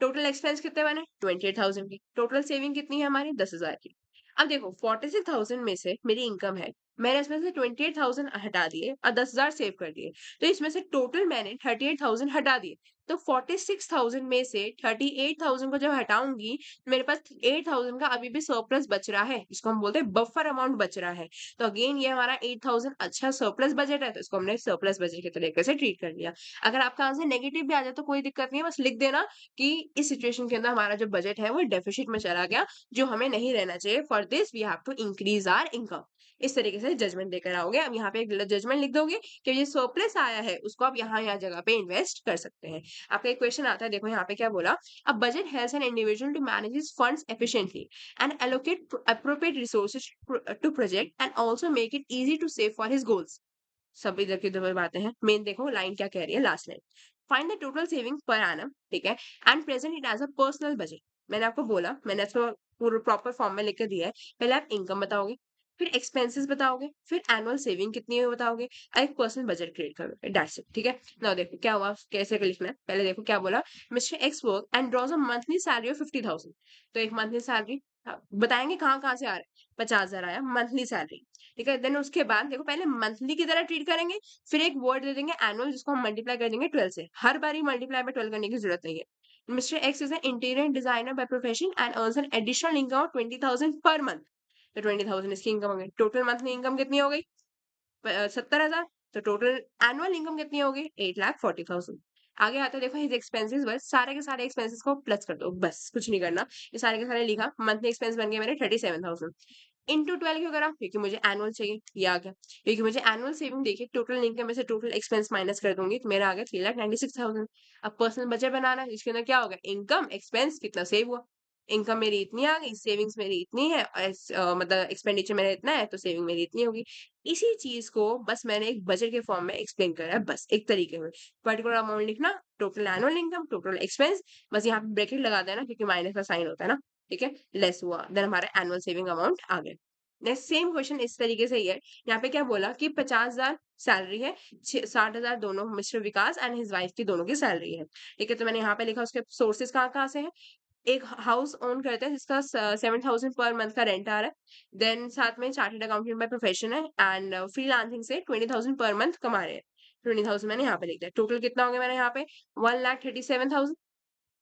टोटल एक्सपेंस कितने बने 28,000 की, टोटल सेविंग कितनी है हमारी 10,000 की। अब देखो 46,000 में से मेरी इनकम है, मैंने इसमें से 28,000 हटा दिए और 10,000 सेव कर दिए, तो इसमें से टोटल मैंने 38,000 हटा दिए। तो 46,000 में से 38,000 को जब हटाऊंगी, मेरे पास 8,000 का अभी भी सरप्लस बच रहा है, इसको हम बोलते हैं बफर अमाउंट बच रहा है। तो अगेन ये हमारा 8,000 अच्छा सरप्लस बजट है, तो इसको हमने सरप्लस बजट के तरीके से ट्रीट कर लिया। अगर आपका आंसर नेगेटिव भी आ जाए तो कोई दिक्कत नहीं है, बस लिख देना कि इस सिचुएशन के अंदर हमारा जो बजट है वो डेफिसिट में चला गया, जो हमें नहीं रहना चाहिए। For this we have to increase our income. इस तरीके से जजमेंट देकर आओगे। अब यहाँ पे एक जजमेंट लिख दोगे कि ये सरप्लस आया है, उसको आप यहाँ जगह पे इन्वेस्ट कर सकते हैं। आपका एक क्वेश्चन आता है, देखो यहाँ पे क्या बोला, a budget helps an individual to manage his funds efficiently and allocate appropriate resources to project and also make it easy to save for his goals। सब इधर की उधर बातें हैं, मेन देखो लाइन क्या कह रही है, last line, find the total saving per annum, ठीक है, and present it as a personal budget. मैंने आपको बोला, मैंने इसको पूरे प्रॉपर फॉर्म में लिख के दिया है। पहले आप इनकम बताओगे, फिर एक्सपेंसेस बताओगे, फिर एनुअल सेविंग कितनी है बताओगे, और एक पर्सनल बजट क्रिएट करोगे, दैट्स इट, ठीक है। ना देखो क्या हुआ, कैसे लिखना है, पहले देखो क्या बोला, mister x work and draws a monthly salary of 50,000। तो एक मंथली सैलरी बताएंगे कहाँ कहाँ से आ रहा है, 50,000 आया मंथली सैलरी, ठीक है? देन उसके बाद देखो पहले मंथली की तरह ट्रीट करेंगे, फिर एक वर्ड दे देंगे एनुअल जिसको हम मल्टीप्लाई कर देंगे 12 से। हर बारी मल्टीप्लाई बाय 12 करने की ज़रूरत नहीं है। Mister x is an interior designer by profession and earns an additional income of 20,000 per month. तो 20,000 इसकी इनकम हो गई। टोटल मंथली इनकम कितनी हो गई? 70,000। तो टोटल एनुअल इनकम कितनी होगी? 8,40,000। आगे आता है देखो हिज एक्सपेंसेस बस सारे के सारे एक्सपेंसेस को प्लस कर दो बस कुछ नहीं करना। ये सारे के सारे लिखा मंथली एक्सपेंस बन गए मेरे 37,000 इंटू 12 क्यों करा? क्योंकि मुझे एनुअल चाहिए। ये आ गया क्योंकि मुझे एनुअल सेविंग देखिए टोटल इनकम में से टोटल एक्सपेंस माइनस कर दूंगी तो मेरा आ गया 3,96,000। अब पर्सनल बजट बनाना है जिसके अंदर क्या होगा? इनकम एक्सपेंस कितना सेव हुआ। इनकम मेरी इतनी आ गई, सेविंग्स मेरी इतनी है और मतलब एक्सपेंडिचर मेरा इतना है तो सेविंग मेरी इतनी होगी। इसी चीज को बस मैंने एक बजट के फॉर्म में एक्सप्लेन करा है बस एक तरीके में। पर्टिकुलर अमाउंट लिखना, total annual income, total expense, बस यहाँ पे ब्रैकेट लगा देना क्योंकि माइनस का साइन होता है ना। ठीक है, लेस हुआ देन हमारा एनुअल सेविंग अमाउंट आ गया। नेक्स्ट सेम क्वेश्चन इस तरीके से ही है। यहाँ पे क्या बोला कि 50,000 सैलरी है, 60,000 दोनों mister Vikas and his wife की दोनों की सैलरी है। ठीक है, तो मैंने यहाँ पे लिखा उसके सोर्सेज कहाँ कहाँ से है। एक हाउस ओन करते हैं जिसका 7,000 पर मंथ का रेंट आ रहा है। देन साथ में चार्टर्ड अकाउंटेंट बाय प्रोफेशन है एंड फ्रीलांसिंग से 20,000 पर मंथ कमा रहे हैं। 20,000 मैंने यहाँ पे लिख दिया। टोटल कितना हो गया मैंने यहाँ पे 1,37,000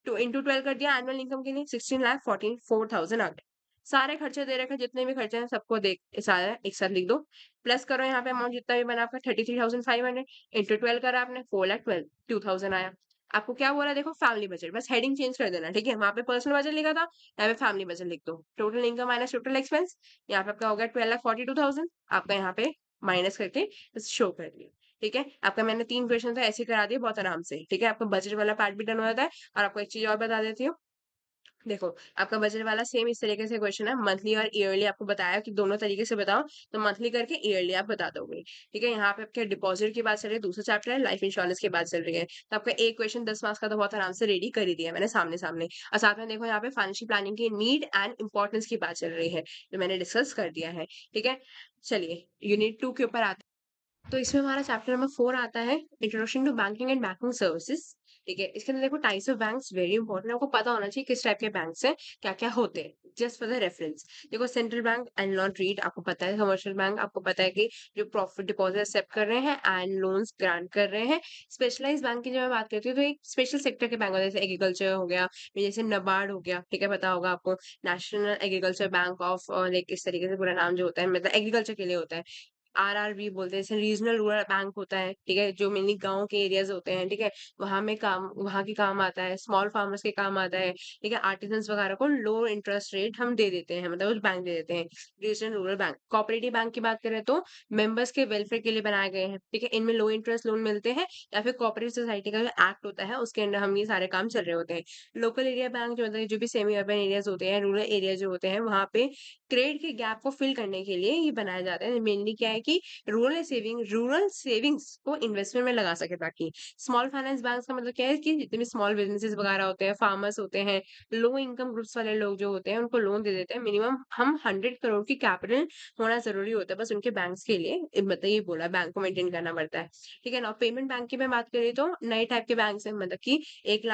टू इंटू 12 कर दिया एनुअल इनकम के लिए 16,44,000 आ गए। सारे खर्चे दे रखे जितने भी खर्चे हैं सबको देख सारा एक साथ लिख दो। प्लस करो यहाँ पे अमाउंट जितना भी बना आपका 33,500 इंटू 12 करा आपने 4,12,2,000 आया। आपको क्या बोला देखो फैमिली बजट बस हेडिंग चेंज कर देना। ठीक है, वहां पे पर्सनल बजट लिखा था, यहाँ पे फैमिली बजट लिख दो। Total income minus total expense यहाँ पे आपका हो गया 12,42,000 आपका यहाँ पे माइनस करके शो कर दिया। ठीक है, आपका मैंने 3 क्वेश्चन तो ऐसे ही करा दिए बहुत आराम से। ठीक है, आपका बजट वाला पार्ट भी डन हो जाता है। और आपको एक चीज और बता देती हूँ, देखो आपका बजट वाला सेम इस तरीके से क्वेश्चन है, मंथली और ईयरली आपको बताया कि दोनों तरीके से बताओ, तो मंथली करके ईयरली आप बता दोगे। ठीक है, यहाँ पे आपके डिपॉजिट की बात चल रही है, दूसरा चैप्टर है लाइफ इंश्योरेंस की बात चल रही है, तो आपका एक क्वेश्चन 10 मार्क्स का तो बहुत आराम से रेडी कर ही दिया मैंने सामने सामने। और साथ में देखो यहाँ पे फाइनेंशियल प्लानिंग की नीड एंड इंपॉर्टेंस की बात चल रही है, जो मैंने डिस्कस कर दिया है। ठीक है, चलिए यूनिट 2 के ऊपर आते हैं। तो इसमें हमारा चैप्टर नंबर 4 आता है introduction to banking and banking services. ठीक है, इसके अंदर देखो types of banks very important, आपको पता होना चाहिए किस टाइप के बैंक्स हैं, क्या क्या होते हैं, जस्ट फॉर द रेफरेंस। देखो central bank and not read आपको पता है, कमर्शियल बैंक आपको पता है कि जो प्रॉफिट डिपॉजिट एक्सेप्ट कर रहे हैं एंड लोन्स ग्रांट कर रहे हैं। स्पेशलाइज बैंक की जब मैं बात करती हूँ तो एक स्पेशल सेक्टर के बैंक होते हैं, जैसे एग्रीकल्चर हो गया, जैसे नबार्ड हो गया। ठीक है, पता होगा आपको, national agriculture bank of like इस तरीके से पूरा नाम जो होता है मतलब एग्रीकल्चर के लिए होता है। आरआरबी बोलते हैं, जैसे रीजनल रूरल बैंक होता है। ठीक है, जो मेनली गांव के एरियाज होते हैं। ठीक है, वहां में काम वहां के काम आता है, स्मॉल फार्मर्स के काम आता है। ठीक है, आर्टिजन्स वगैरह को लो इंटरेस्ट रेट हम दे देते हैं, मतलब उस बैंक दे देते हैं। Regional rural bank. Cooperative bank की बात करें तो मेंबर्स के वेलफेयर के लिए बनाए गए हैं। ठीक है, इनमें लो इंटरेस्ट लोन मिलते हैं, या फिर कोऑपरेटिव सोसाइटी का जो एक्ट होता है उसके अंदर हम ये सारे काम चल रहे होते हैं। लोकल एरिया बैंक जो मतलब जो भी सेमी अर्बन एरियाज होते हैं, रूरल एरिया जो होते हैं, वहां पे क्रेडिट के गैप को फिल करने के लिए ये बनाए जाते हैं। मेनली क्या है कि रूरल सेविंग्स को इन्वेस्टमेंट में लगा सके, ताकि स्मॉल फाइनेंस बैंक का मतलब क्या है कि जितने भी स्मॉल बिजनेसेस वगैरह होते हैं, फार्मर्स होते हैं, लो इनकम ग्रुप्स वाले लोग जो होते हैं उनको लोन दे देते हैं। मिनिमम हम 100 करोड़ की कैपिटल होना जरूरी होता है बस उनके बैंक्स के लिए, मतलब ये बोला बैंक को मेंटेन करना पड़ता है। ठीक है ना, पेमेंट बैंक की मैं बात करी तो नए टाइप के बैंक है, मतलब कि 1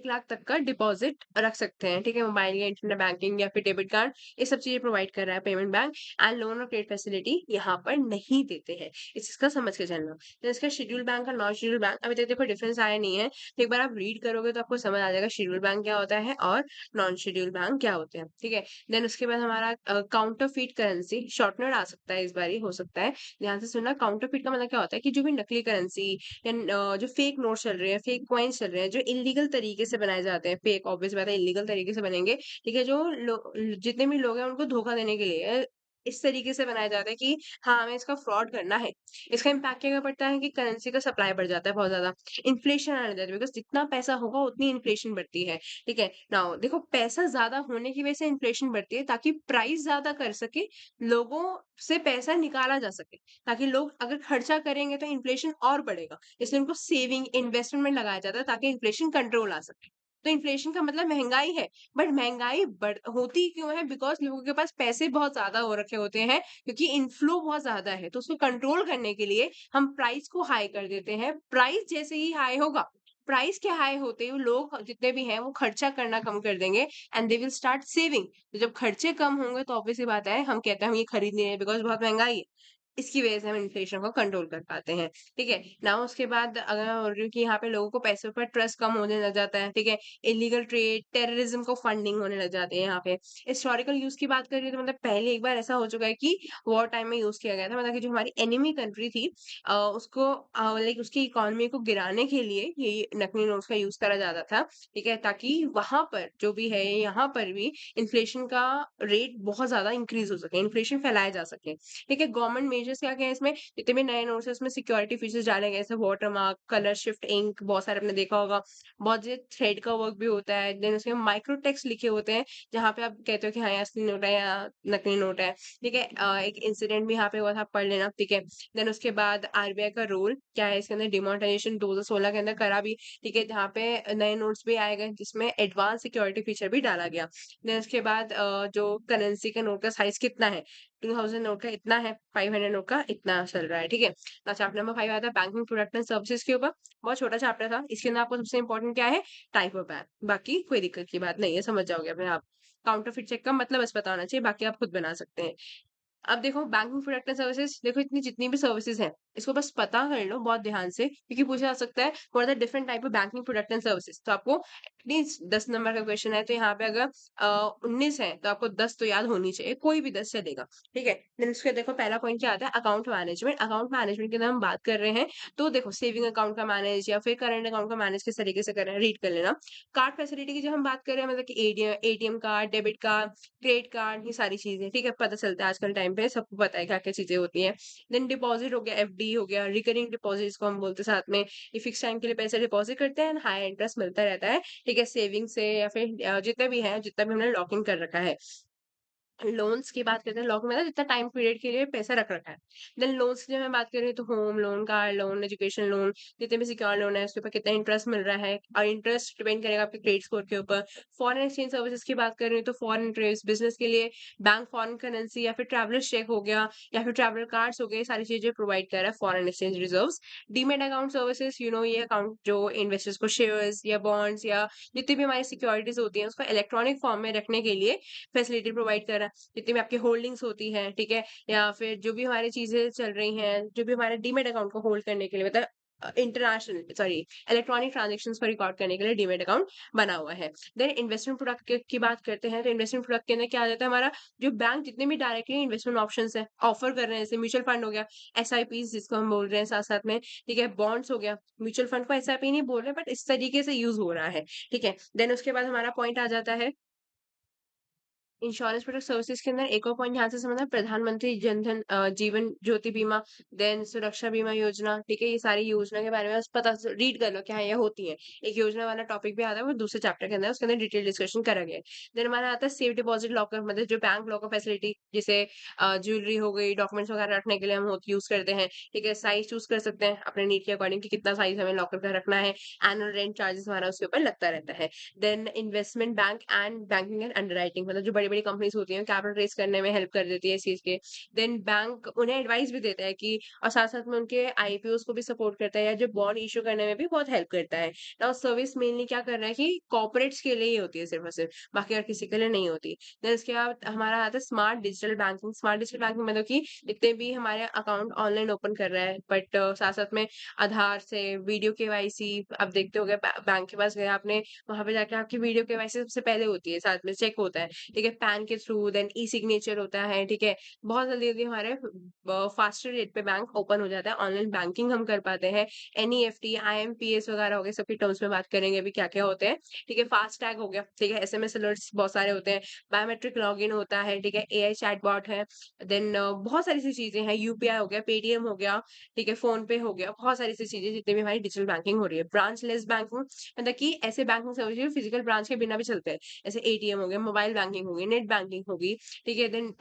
लाख तक का डिपॉजिट रख सकते हैं। ठीक है, मोबाइल या इंटरनेट बैंकिंग या फिर डेबिट कार्ड, ये सब चीजें प्रोवाइड कर रहा है पेमेंट बैंक। एंड लोन और क्रेडिट फैसिलिटी यहाँ पर नहीं देते हैं, इस चीज का समझ के चलना। तो इसका शेड्यूल बैंक और नॉन शेड्यूल बैंक अभी तक देखो डिफरेंस आया नहीं है, तो एक बार आप रीड करोगे तो आपको समझ आ जाएगा शेड्यूल बैंक क्या होता है और नॉन शेड्यूल बैंक क्या होते हैं। ठीक है, देन उसके बाद हमारा काउंटर फीट करेंसी शॉर्टनर आ सकता है, इस बार ही हो सकता है। ध्यान से सुनना, काउंटर फीट का मतलब क्या होता है कि जो भी नकली करेंसी या जो फेक नोट चल रहे हैं, फेक कॉइन्स चल रहे हैं, जो इलीगल तरीके से बनाए जाते हैं, फेक ऑब्वियस बात है इलीगल तरीके से बनेंगे। ठीक है, जो जितने भी लोग हैं उनको धोखा देने के लिए इस तरीके से बनाया जाता है कि हाँ हमें इसका फ्रॉड करना है। इसका इम्पैक्ट क्या पड़ता है कि करेंसी का सप्लाई बढ़ जाता है बहुत ज्यादा, इन्फ्लेशन आने जाती है, बिकॉज जितना पैसा होगा उतनी इन्फ्लेशन बढ़ती है। ठीक है, नाउ देखो पैसा ज्यादा होने की वजह से इन्फ्लेशन बढ़ती है, ताकि प्राइस ज्यादा कर सके, लोगों से पैसा निकाला जा सके, ताकि लोग अगर खर्चा करेंगे तो इन्फ्लेशन और बढ़ेगा, इसलिए उनको सेविंग इन्वेस्टमेंट में लगाया जाता है ताकि इन्फ्लेशन कंट्रोल आ सके। तो इन्फ्लेशन का मतलब महंगाई है, बट महंगाई बढ़ होती क्यों है? बिकॉज लोगों के पास पैसे बहुत ज्यादा हो रखे होते हैं, क्योंकि इनफ्लो बहुत ज्यादा है, तो उसको कंट्रोल करने के लिए हम प्राइस को हाई कर देते हैं। प्राइस जैसे ही हाई होगा, प्राइस के हाई होते ही लोग जितने भी हैं वो खर्चा करना कम कर देंगे and they will start saving. तो जब खर्चे कम होंगे तो ऑब्वियस सी बात है हम कहते हैं हम ये खरीद नहीं रहे बिकॉज़ बहुत महँगाई है। इसकी वज़ह से हम इन्फ्लेशन को कंट्रोल कर पाते हैं, ठीक है? नाउ उसके बाद अगर मैं बोल रही हूँ कि यहाँ पे लोगों को पैसों पर ट्रस्ट कम होने लग जाता है, ठीक है? इल्लीगल ट्रेड, टेररिज्म को फंडिंग होने लग जाती है यहाँ पे। हिस्टोरिकल यूज़ की बात करें तो मतलब पहले एक बार ऐसा हो चुका है कि वॉर टाइम में यूज़ किया गया था। मतलब कि जो हमारी एनिमी कंट्री थी उसको लाइक उसकी इकोनॉमी को गिराने के लिए ये नकली नोट्स का यूज़ करा जाता था, ठीक है? ताकि वहाँ पर जो भी है यहाँ पर भी इन्फ्लेशन का रेट बहुत ज़्यादा इंक्रीज़ हो सके, इन्फ्लेशन फैलाया जा सके, ठीक है? गवर्नमेंट मेजर्स क्या क्या है इसमें, जितने भी नए नोट्स हैं उसमें सिक्योरिटी फीचर्स डाले गए, जैसे वाटरमार्क, कलर शिफ्ट इंक, बहुत सारे आपने देखा होगा। बहुत से थ्रेड का वर्क भी होता है, देन उसमें माइक्रो टेक्स्ट लिखे होते हैं, जहाँ पे आप कहते हो कि हाँ, ये असली नोट है या नकली नोट है, ठीक है? एक इंसिडेंट भी यहाँ पे हुआ था, आप पढ़ लेना, ठीक है? देन उसके बाद आरबीआई का रोल क्या है इसके अंदर, डिमोनेटाइजेशन 2016 के अंदर करा भी, ठीक है? जहाँ पे नए नोट्स भी आए गए, जिसमें एडवांस सिक्योरिटी फीचर भी डाला गया। देन उसके बाद जो करेंसी के नोट का साइज़ कितना है, 2000 नोट का इतना है, 500 नोट का इतना चल रहा है, ठीक है? ना चैप्टर नंबर 5 आता है बैंकिंग प्रोडक्ट एंड सर्विसेज के ऊपर। बहुत छोटा चैप्टर था। इसके अंदर आपको सबसे इम्पोर्टेंट क्या है? Type of bank. बाकी कोई दिक्कत की बात नहीं है, समझ जाओगे अपने आप। काउंटरफिट चेक का मतलब बस पता होना चाहिए, बाकी आप खुद बना सकते हैं। अब देखो बैंकिंग प्रोडक्ट एंड सर्विसेज, देखो इतनी जितनी भी सर्विसेज हैं, इसको बस पता कर लो बहुत ध्यान से, क्योंकि पूछा जा सकता है what are the different type of banking product and services. तो आपको एटलीस्ट 10 नंबर का क्वेश्चन है तो यहाँ पे अगर 19 है तो आपको 10 तो याद होनी चाहिए, कोई भी 10 चलेगा, ठीक है? देन उसके देखो पहला पॉइंट क्या आता है, अकाउंट मैनेजमेंट। अकाउंट मैनेजमेंट के अंदर हम बात कर रहे हैं, तो देखो सेविंग अकाउंट का मैनेज या फिर करंट अकाउंट का मैनेज किस तरीके से कर रहे हैं, रीड कर लेना। कार्ड फैसिलिटी की जब हम बात कर रहे हैं, मतलब कि ATM card, debit card, credit card, ये सारी चीजें, ठीक है? पता चलता है आजकल टाइम पे सबको पता है क्या क्या चीजें होती हैं। देन डिपॉजिट हो गया, एफडी हो गया, रिकरिंग डिपॉजिट जिसको हम बोलते हैं साथ में, ये फिक्स टाइम के लिए पैसे डिपॉजिट करते हैं, हाई इंटरेस्ट मिलता रहता है, ठीक है? सेविंग से या फिर जितने भी हैं, जितना भी हमने लॉक इन कर रखा है। लोन्स की बात करते हैं, लॉक में ना जितना टाइम पीरियड के लिए पैसा रख रखा है। देन लोन्स की जब मैं बात करें तो home loan, car loan, education loan, जितने भी सिक्योर लोन है उसके ऊपर कितना इंटरेस्ट मिल रहा है, और इंटरेस्ट डिपेंड करेगा आपके क्रेडिट स्कोर के ऊपर। फॉरेन एक्सचेंज सर्विसेज की बात करें तो फॉरेन ट्रेड्स बिजनेस के लिए बैंक फॉरेन करेंसी या फिर ट्रैवलर्स चेक हो गया या फिर ट्रैवलर कार्ड्स हो गए, ये सारी चीजें प्रोवाइड कर रहा है foreign exchange reserves. Demat account services, ये अकाउंट जो इन्वेस्टर्स को शेयर्स या बॉन्ड्स या जितनी भी हमारी सिक्योरिटीज होती हैं उसको इलेक्ट्रॉनिक फॉर्म में रखने के लिए फैसिलिटी प्रोवाइड कर रहा है। जितनी भी आपकी होल्डिंग्स होती हैं, ठीक है? या फिर जो भी हमारी चीज़ें चल रही हैं, जो भी हमारे डीमैट अकाउंट को होल्ड करने के लिए मतलब इंटरनेशनल सॉरी इलेक्ट्रॉनिक ट्रांज़ैक्शंस को रिकॉर्ड करने के लिए डीमैट अकाउंट बना हुआ है। देन इन्वेस्टमेंट प्रोडक्ट की बात करते हैं, तो इन्वेस्टमेंट प्रोडक्ट के अंदर क्या आ जाता है हमारा, जो बैंक जितने भी डायरेक्टली इन्वेस्टमेंट ऑप्शंस हैं, ऑफर कर रहे हैं, जैसे म्यूचुअल फंड हो गया, एसआईपीज़ जिसको हम बोल रहे हैं साथ-साथ में, ठीक है? बॉन्ड्स हो गया, म्यूचुअल फंड को एसआईपी नहीं बोल रहे बट इस तरीके से यूज़ हो रहा है, ठीक है? देन उसके बाद हमारा पॉइंट आ जाता है इंश्योरेंस प्रोडक्ट सर्विसेज के अंदर एक और पॉइंट यहाँ से समझना, प्रधानमंत्री जनधन जीवन ज्योति बीमा, देन सुरक्षा बीमा योजना, ठीक है? ये सारी योजना के बारे में बस पता रीड कर लो क्या ये होती है। एक योजना वाला टॉपिक भी आता है वो दूसरे चैप्टर के अंदर, उसके अंदर डिटेल डिस्कशन करा गया है। देन हमारा आता है सेफ डिपॉजिट लॉकर, मतलब जो बैंक लॉकर फैसिलिटी, जैसे ज्वेलरी हो गई, डॉक्यूमेंट्स वगैरह रखने के लिए हम यूज करते हैं, ठीक है? साइज चूज कर सकते हैं अपने नीड के अकॉर्डिंग कि कितना साइज हमें लॉकर का रखना है। एनुअल रेंट चार्जेस हमारा उसके ऊपर लगता रहता है। Then investment bank and banking and underwriting, मतलब जो बड़ी-बड़ी कंपनीज होती हैं कैपिटल रेज़ करने में हेल्प कर देती है इस चीज़ के। देन बैंक उन्हें एडवाइस भी देता है कि और साथ-साथ में उनके आईपीओज़ को भी सपोर्ट करता है या जो बॉन्ड इश्यू करने में भी बहुत हेल्प करता है। नाउ सर्विस मेनली क्या कर रहा है कि कॉर्पोरेट्स के लिए ही होती है सिर्फ़ और सिर्फ़, बाकी और किसी के लिए नहीं होती। देन इसके बाद हमारा आता है smart digital banking. Smart digital banking मतलब कि जितने भी हमारे अकाउंट ऑनलाइन ओपन कर रहा है बट साथ-साथ में आधार से वीडियो केवाईसी, आप देखते होंगे बैंक के पास गए आपने, वहाँ पे जाके आपकी वीडियो केवाईसी सबसे पहले होती है, साथ में चेक होता है, ठीक है? पैन के थ्रू, देन ई-सिग्नेचर होता है, ठीक है? बहुत जल्दी-जल्दी हमारे फास्टर रेट पे बैंक ओपन हो जाता है, ऑनलाइन बैंकिंग हम कर पाते हैं। एनईएफटी, आईएमपीएस वगैरह हो गए, सबके टर्म्स में बात करेंगे अभी क्या-क्या होते हैं, ठीक है? फास्ट टैग हो गया, ठीक है? एसएमएस अलर्ट्स बहुत सारे होते हैं, बायोमेट्रिक लॉगिन होता है, ठीक है? एआई चैटबॉट है, देन बहुत सारी सी चीज़ें हैं, यूपीआई हो गया, पेटीएम हो गया, ठीक है? फ़ोन पे हो गया, बहुत सारी सी चीज़ें जितनी भी हमारी डिजिटल बैंकिंग हो रही है। ब्रांच लेस बैंकिंग मतलब कि ऐसे बैंकिंग सर्विस जो फिजिकल ब्रांच के बिना भी चलते हैं। जैसे एटीएम हो गया, मोबाइल बैंकिंग हो गई, नेट बैंकिंग होगी, ठीक है, देन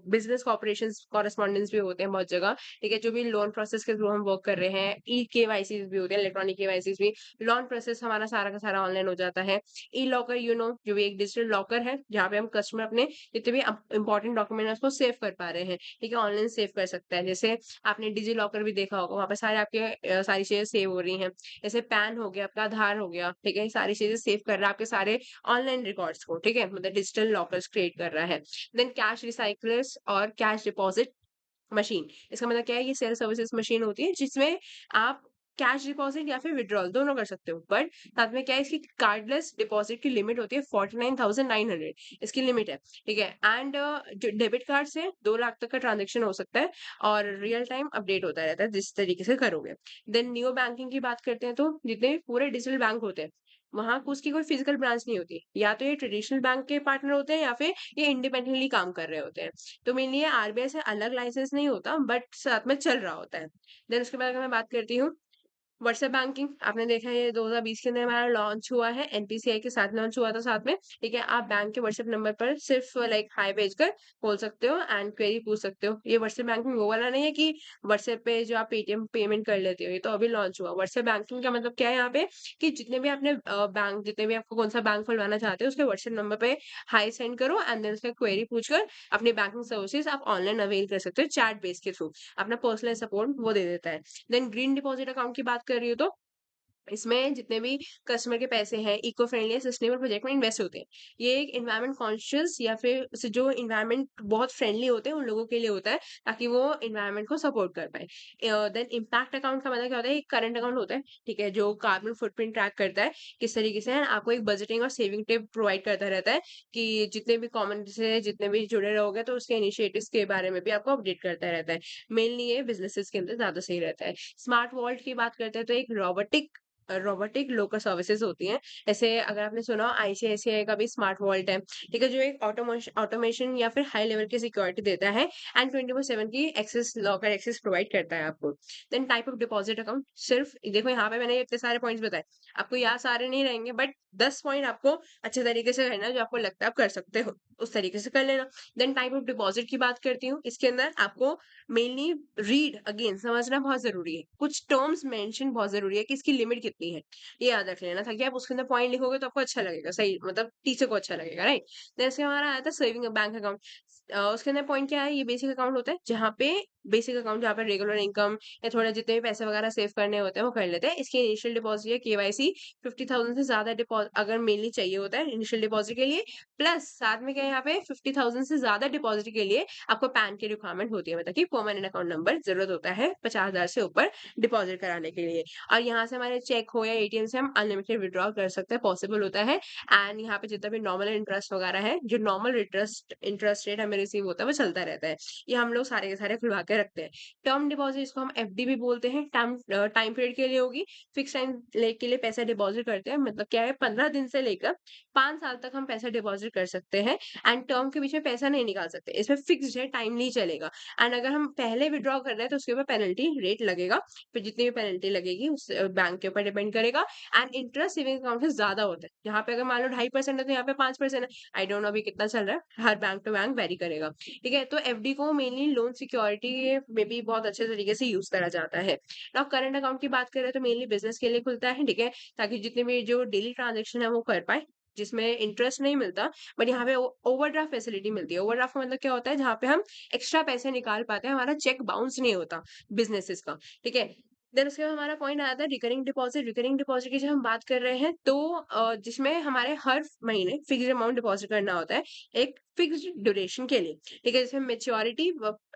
बिजनेस कॉर्पोरेशंस कॉरेस्पॉन्डेंस भी होते हैं बहुत जगह, ठीक है, जो भी लोन प्रोसेस के थ्रू हम वर्क कर रहे हैं, ई केवाईसी भी होते हैं, इलेक्ट्रॉनिक केवाईसी भी, लोन प्रोसेस हमारा सारा का सारा ऑनलाइन हो जाता है। ई लॉकर जो भी एक डिजिटल लॉकर है जहाँ पे हम कस्टमर अपने जितने भी इंपॉर्टेंट डॉक्यूमेंट है उसको सेव कर पा रहे हैं, ठीक है, ऑनलाइन सेव कर सकता है। जैसे आपने डिजी लॉकर भी देखा होगा, वहाँ पे सारे आपके सारी चीजें सेव हो रही हैं। जैसे पैन हो गया, आपका आधार हो गया, ठीक है, ये सारी चीजें सेव कर रहा है आपके सारे ऑनलाइन रिकॉर्ड्स को, ठीक है, मतलब डिजिटल लॉकर्स क्रिएट कर रहा है। देन कैश रिसाइकलर्स और कैश डिपॉजिट मशीन, इसका मतलब क्या है, ये सेल्फ सर्विसेज मशीन होती है जिसमें आप कैश डिपॉजिट या फिर विड्रॉल दोनों कर सकते हो, बट साथ में क्या है, इसकी कार्डलेस डिपॉजिट की लिमिट होती है 49,900, इसकी लिमिट है, ठीक है। एंड जो डेबिट कार्ड से 2 लाख तक का ट्रांजेक्शन हो सकता है और रियल टाइम अपडेट होता रहता है जिस तरीके से करोगे। देन न्यू बैंकिंग की बात करते हैं तो जितने भी पूरे डिजिटल बैंक होते हैं वहां उसकी कोई फिजिकल ब्रांच नहीं होती, या तो ये ट्रेडिशनल बैंक के पार्टनर होते हैं या फिर ये इंडिपेंडेंटली काम कर रहे होते हैं। तो मेनली ये आरबीआई से अलग लाइसेंस नहीं होता बट साथ में चल रहा होता है। देन उसके बाद अगर मैं बात करती हूँ व्हाट्सएप बैंकिंग, आपने देखा है ये 2020 के अंदर हमारा लॉन्च हुआ है, एनपीसीआई के साथ लॉन्च हुआ था साथ में, ठीक है। आप बैंक के व्हाट्सएप नंबर पर सिर्फ लाइक हाई भेजकर बोल सकते हो एंड क्वेरी पूछ सकते हो। ये व्हाट्सएप बैंकिंग वो वाला नहीं है कि व्हाट्सएप पे जो आप पेटीएम पेमेंट कर लेते हो, ये तो अभी लॉन्च हुआ। व्हाट्सएप बैंकिंग का मतलब क्या है यहाँ पे, कि जितने भी आपने बैंक जितने भी आपको कौन सा बैंक खुलवाना चाहते हो उसके व्हाट्सएप नंबर पे हाई सेंड करो एंड देन उसका क्वेरी पूछकर अपनी बैंकिंग सर्विसेज आप ऑनलाइन अवेल कर सकते हो चैट बेस के थ्रू। अपना पर्सनल सपोर्ट वो दे देता है। देन ग्रीन डिपॉजिट अकाउंट की बात कर रही हो तो इसमें जितने भी कस्टमर के पैसे हैं इको फ्रेंडली या सस्टेनेबल प्रोजेक्ट में इन्वेस्ट होते हैं। ये एक एनवायरनमेंट कॉन्शियस या फिर जो एनवायरनमेंट बहुत फ्रेंडली होते हैं उन लोगों के लिए होता है, ताकि वो एनवायरनमेंट को सपोर्ट कर पाए। देन इम्पैक्ट अकाउंट का मतलब क्या होता है, एक करंट अकाउंट होता है, ठीक है, जो कार्बन फुटप्रिंट ट्रैक करता है किस तरीके से है, आपको एक बजटिंग और सेविंग टिप प्रोवाइड करता रहता है कि जितने भी कॉमन से जितने भी जुड़े रहोगे तो उसके इनिशिएटिव्स के बारे में भी आपको अपडेट करता रहता है। मेनली ये बिजनेसेस के अंदर ज्यादा सही रहता है। स्मार्ट वॉल्ट की बात करते हैं तो एक रोबोटिक लोकल सर्विसेज होती हैं। ऐसे अगर आपने सुना हो आईसीआईसीआई का भी स्मार्ट वॉल्ट है, ठीक है, जो एक ऑटोमेशन या फिर हाई लेवल की सिक्योरिटी देता है एंड 24/7 की एक्सेस लॉकर एक्सेस प्रोवाइड करता है आपको। Then type of deposit account, सिर्फ देखो यहाँ पे मैंने इतने सारे पॉइंट्स बताए, आपको याद सारे नहीं रहेंगे बट 10 पॉइंट आपको अच्छे तरीके से करना है, जो आपको लगता है आप कर सकते हो उस तरीके से कर लेना। देन टाइप ऑफ डिपॉजिट की बात करती हूँ, इसके अंदर आपको मेनली रीड अगेन समझना बहुत जरूरी है, कुछ टर्म्स मेंशन बहुत जरूरी है कि इसकी लिमिट कितनी है, ये याद रख लेना ताकि आप उसके अंदर पॉइंट लिखोगे तो आपको अच्छा लगेगा, सही मतलब टीचर को अच्छा लगेगा, राइट। जैसे हमारा आया था सेविंग बैंक अकाउंट, उसके अंदर पॉइंट क्या है, ये बेसिक अकाउंट होता है जहाँ पे बेसिक अकाउंट जहाँ पे रेगुलर इनकम या थोड़ा जितने भी पैसे वगैरह सेव करने होते हैं वो कर लेते हैं। इसकी इनिशियल डिपॉजिट या केवाईसी 50,000 से ज्यादा डिपॉजिट अगर मेनली चाहिए होता है इनिशियल डिपॉजिट के लिए, प्लस साथ में क्या है यहाँ पे 50,000 से ज्यादा डिपॉजिट के लिए आपको पैन की रिक्वायरमेंट होती है, मतलब कि परमानेंट अकाउंट नंबर जरूरत होता है 50,000 से ऊपर डिपॉजिट कराने के लिए। और यहाँ से हमारे चेक हो या एटीएम से हम अनलिमिटेड विड्रॉल कर सकते हैं, पॉसिबल होता है। एंड यहाँ पे जितना भी नॉर्मल इंटरेस्ट वगैरह है, जो नॉर्मल इंटरेस्ट इंटरेस्ट रेट हमें रिसीव होता है वो चलता रहता है। ये हम लोग सारे के सारे खुलवा के रखते हैं। टर्म डिपॉजिट इसको हम एफडी भी बोलते हैं, टाइम टाइम पीरियड के लिए होगी, फिक्स टाइम के लिए पैसा डिपॉजिट करते हैं, मतलब क्या है 15 दिन से लेकर 5 साल तक हम पैसा डिपॉजिट कर सकते हैं एंड टर्म के बीच में पैसा नहीं निकाल सकते, इसमें फिक्स्ड है, टाइम नहीं चलेगा। एंड अगर हम पहले विड्रॉ कर रहे हैं तो उसके ऊपर पेनल्टी रेट लगेगा, फिर जितनी भी पेनल्टी लगेगी उस बैंक के ऊपर डिपेंड करेगा। एंड इंटरेस्ट सेविंग अकाउंट से ज्यादा होता है, यहाँ पे अगर मान लो 2.5% है तो यहाँ पे 5% है, आई डोंट नो अभी कितना चल रहा है, हर बैंक टू बैंक वेरी करेगा, ठीक है। तो एफडी को मेनली लोन सिक्योरिटी में भी बहुत अच्छे तरीके से यूज करा जाता है। now करंट अकाउंट की बात करें तो मेनली बिजनेस के लिए खुलता है, ठीक है, ताकि जितने भी जो डेली ट्रांजेक्शन है वो कर पाए, जिसमें इंटरेस्ट नहीं मिलता बट यहाँ पे ओवरड्राफ्ट फैसिलिटी मिलती है। ओवरड्राफ्ट का मतलब क्या होता है, जहाँ पे हम एक्स्ट्रा पैसे निकाल पाते हैं, हमारा चेक बाउंस नहीं होता बिजनेसेस का, ठीक है। देन उसके बाद हमारा पॉइंट आता है रिकरिंग डिपॉजिट। रिकरिंग डिपॉजिट की जब हम बात कर रहे हैं तो जिसमें हमारे हर महीने फिक्स्ड अमाउंट डिपॉजिट करना होता है एक फिक्स्ड ड्यूरेशन के लिए, ठीक है। जैसे मेच्योरिटी,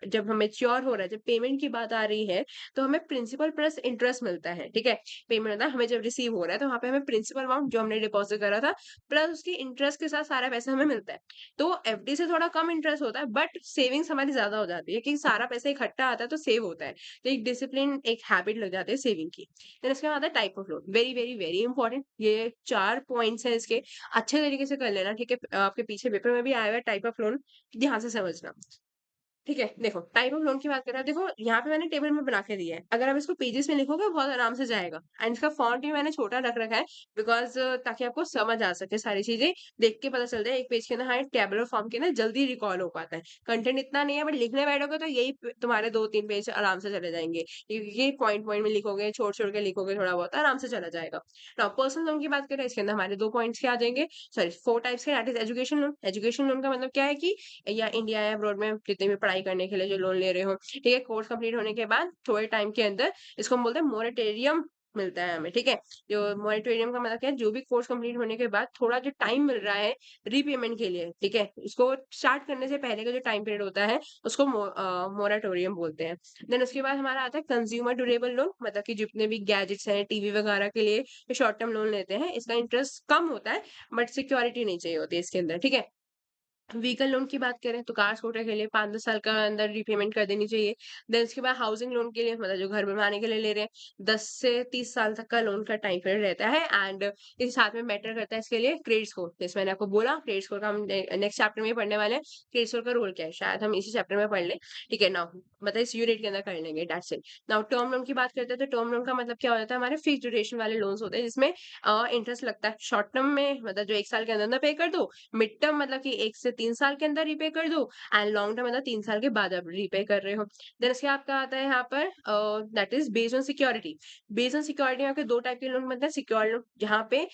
जब हम मेच्योर हो रहा है, जब पेमेंट की बात आ रही है तो हमें प्रिंसिपल प्लस इंटरेस्ट मिलता है, ठीक है। पेमेंट होता है हमें जब रिसीव हो रहा है तो वहाँ पे हमें प्रिंसिपल अमाउंट जो हमने डिपॉजिट करा था प्लस उसकी इंटरेस्ट के साथ सारा पैसा हमें मिलता है। तो एफडी से थोड़ा कम इंटरेस्ट होता है बट सेविंग्स हमारी ज्यादा हो जाती है कि सारा पैसा इकट्ठा आता है तो सेव होता है, तो एक डिसिप्लिन एक हैबिट लग जाती है सेविंग की। फिर इसके बाद आता है type of loan, very very very important, ये 4 पॉइंट्स है इसके, अच्छे तरीके से कर लेना, ठीक है। आपके पीछे पेपर में भी आया हुआ है टाइप ऑफ लोन, ध्यान से समझना। ठीक है, देखो टाइप ऑफ लोन की बात करें, अब देखो यहाँ पे मैंने टेबल में बना के दिया है। अगर आप इसको पेजेस में लिखोगे बहुत आराम से जाएगा, एंड इसका फॉन्ट भी मैंने छोटा रख रखा है, बिकॉज़ ताकि आपको समझ आ सके सारी चीज़ें, देख के पता चल जाए एक पेज के अंदर, हाँ, एक टेबुलर फॉर्म के ना जल्दी रिकॉल हो पाता है। कंटेंट इतना नहीं है, बट लिखने बैठोगे तो यही तुम्हारे 2-3 पेज आराम से चले जाएँगे। ये पॉइंट-पॉइंट में लिखोगे, छोड़-छोड़ के लिखोगे थोड़ा बहुत, आराम से चला जाएगा। नाउ पर्सनल लोन की बात करें, इसके अंदर हमारे 2 पॉइंट्स क्या आ जाएँगे, सॉरी 4 टाइप्स के, that is education loan. Education loan का मतलब क्या है कि या इंडिया या अब्रॉड में जितने भी पढ़ाई करने के लिए जो लोन ले रहे हो, ठीक है? कोर्स कंप्लीट होने के बाद थोड़े टाइम के अंदर इसको हम बोलते हैं मोरेटोरियम मिलता है हमें, ठीक है? जो मोरेटोरियम का मतलब क्या है, जो भी कोर्स कंप्लीट होने के बाद थोड़ा जो टाइम मिल रहा है रीपेमेंट के लिए, ठीक है? उसको स्टार्ट करने से पहले का जो टाइम पीरियड होता है, उसको मोरेटोरियम बोलते हैं। देन उसके बाद हमारा आता है कंज्यूमर ड्यूरेबल लोन, मतलब कि जितने भी गैजेट्स हैं, टीवी वगैरह के लिए जो शॉर्ट टर्म लोन लेते हैं, इसका इंटरेस्ट कम होता है, बट सिक्योरिटी नहीं चाहिए होती है इसके अंदर, ठीक है? व्हीकल लोन की बात करें तो कार स्कूटर के लिए 5-10 साल का अंदर रीपेमेंट कर देनी चाहिए। देन उसके बाद हाउसिंग लोन के लिए, मतलब जो घर बनवाने के लिए ले रहे हैं, 10 से 30 साल तक का लोन का टाइम पीरियड रहता है, एंड इसके साथ में मैटर करता है इसके लिए क्रेडिट स्कोर। जैसे मैंने आपको बोला, क्रेडिट स्कोर का हम नेक्स्ट चैप्टर में पढ़ने वाले हैं। क्रेडिट स्कोर का रोल क्या है, शायद हम इसी चैप्टर में पढ़ लें। ठीक है, नाउ मतलब इस यूनिट के अंदर कर लेंगे, that's it. Now term loan की बात करते हैं, तो टर्म लोन का मतलब क्या हो जाता है, हमारे फिक्स ड्यूरेशन वाले लोन्स होते हैं, जिसमें इंटरेस्ट लगता है शॉर्ट टर्म में, मतलब जो 1 साल के अंदर पे कर दो, मिड टर्म मतलब कि 1 से 3 साल के अंदर रीपे कर दो, एंड लॉन्ग टर्म मतलब 3 साल के बाद आप रीपे कर रहे हो। देन इसके आपका आता है यहाँ पर that is based on security. Based on security में आपके 2 टाइप के लोन बनते हैं, सिक्योर्ड लोन जहाँ पे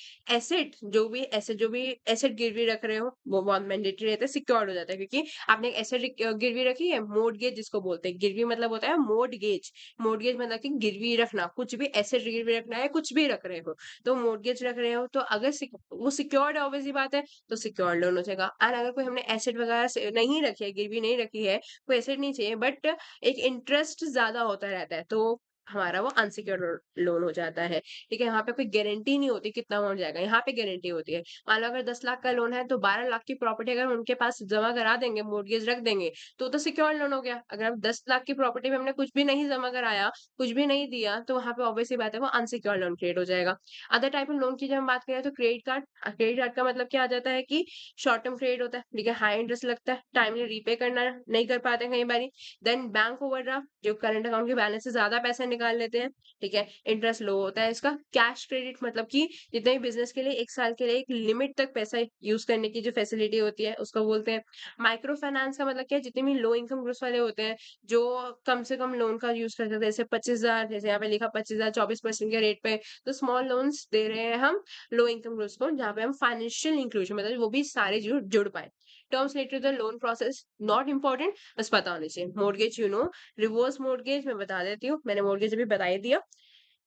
जो भी एसेट गिरवी रख रहे हो, वो बहुत मैंडेटरी रहता है, सिक्योर्ड हो जाता है, क्योंकि आपने एक एसेट गिरवी रखी है, मोर्टगेज जिसको बोलते हैं। गिरवी मतलब होता है मोर्टगेज। मोर्टगेज मतलब कि गिरवी रखना, कुछ भी एसेट गिरवी रखना है, कुछ भी रख रहे हो, तो मोर्टगेज रख रहे हो, तो अगर वो सिक्योर्ड है, ऑब्वियस सी बात है, तो सिक्योर्ड लोन हो जाएगा। एंड अगर कोई हमने एसेट वगैरह से नहीं रखी है, गिरवी नहीं रखी है, कोई एसेट नहीं चाहिए, बट एक इंटरेस्ट ज़्यादा होता रहता है, तो हमारा वो अनसिक्योर्ड लोन हो जाता है। ठीक है? यहाँ पे कोई गारंटी नहीं होती कितना अमाउंट जाएगा, यहाँ पे गारंटी होती है। मान लो अगर 10 लाख का लोन है, तो 12 लाख की प्रॉपर्टी अगर उनके पास जमा करा देंगे, मॉर्टगेज रख देंगे, तो सिक्योर्ड लोन हो गया। अगर हम 10 लाख की प्रॉपर्टी में हमने कुछ भी नहीं जमा कराया, कुछ भी नहीं दिया, तो वहाँ पे ऑब्वियस सी बात है, वो अनसिक्योर्ड लोन क्रिएट हो जाएगा। अदर टाइप ऑफ लोन की जब हम बात करें, तो क्रेडिट कार्ड। क्रेडिट कार्ड का मतलब क्या आ जाता है कि शॉर्ट टर्म क्रेडिट होता है, ठीक है, हाई इंटरेस्ट लगता है, टाइमली रीपे करना नहीं कर पाते हैं कई बारी। देन बैंक ओवरड्राफ्ट, जो करंट अकाउंट के बैलेंस से ज्यादा पैसे निकाल लेते हैं, ठीक है, इंटरेस्ट लो होता है इसका। कैश क्रेडिट मतलब कि जितने भी बिजनेस के लिए 1 साल के लिए एक लिमिट तक पैसा यूज करने की जो फैसिलिटी होती है, उसको बोलते हैं। माइक्रो फाइनेंस का मतलब क्या है, जितने भी लो इनकम ग्रुप्स वाले होते हैं, जो कम से कम लोन का यूज कर सकते हैं, जैसे 25,000, जैसे यहाँ पे लिखा 25,000 24% के रेट पे, तो स्मॉल लोन्स दे रहे हैं हम लो इनकम ग्रुप्स को, जहाँ पे हम फाइनेंशियल इंक्लूजन, मतलब वो भी सारे जुड़ जुड़ पाए। Terms related to the loan process not important, बस पता होनी चाहिए। मॉर्गेज रिवर्स मॉर्गेज मैं बता देती हूँ, मैंने मॉर्गेज अभी बता ही दिया।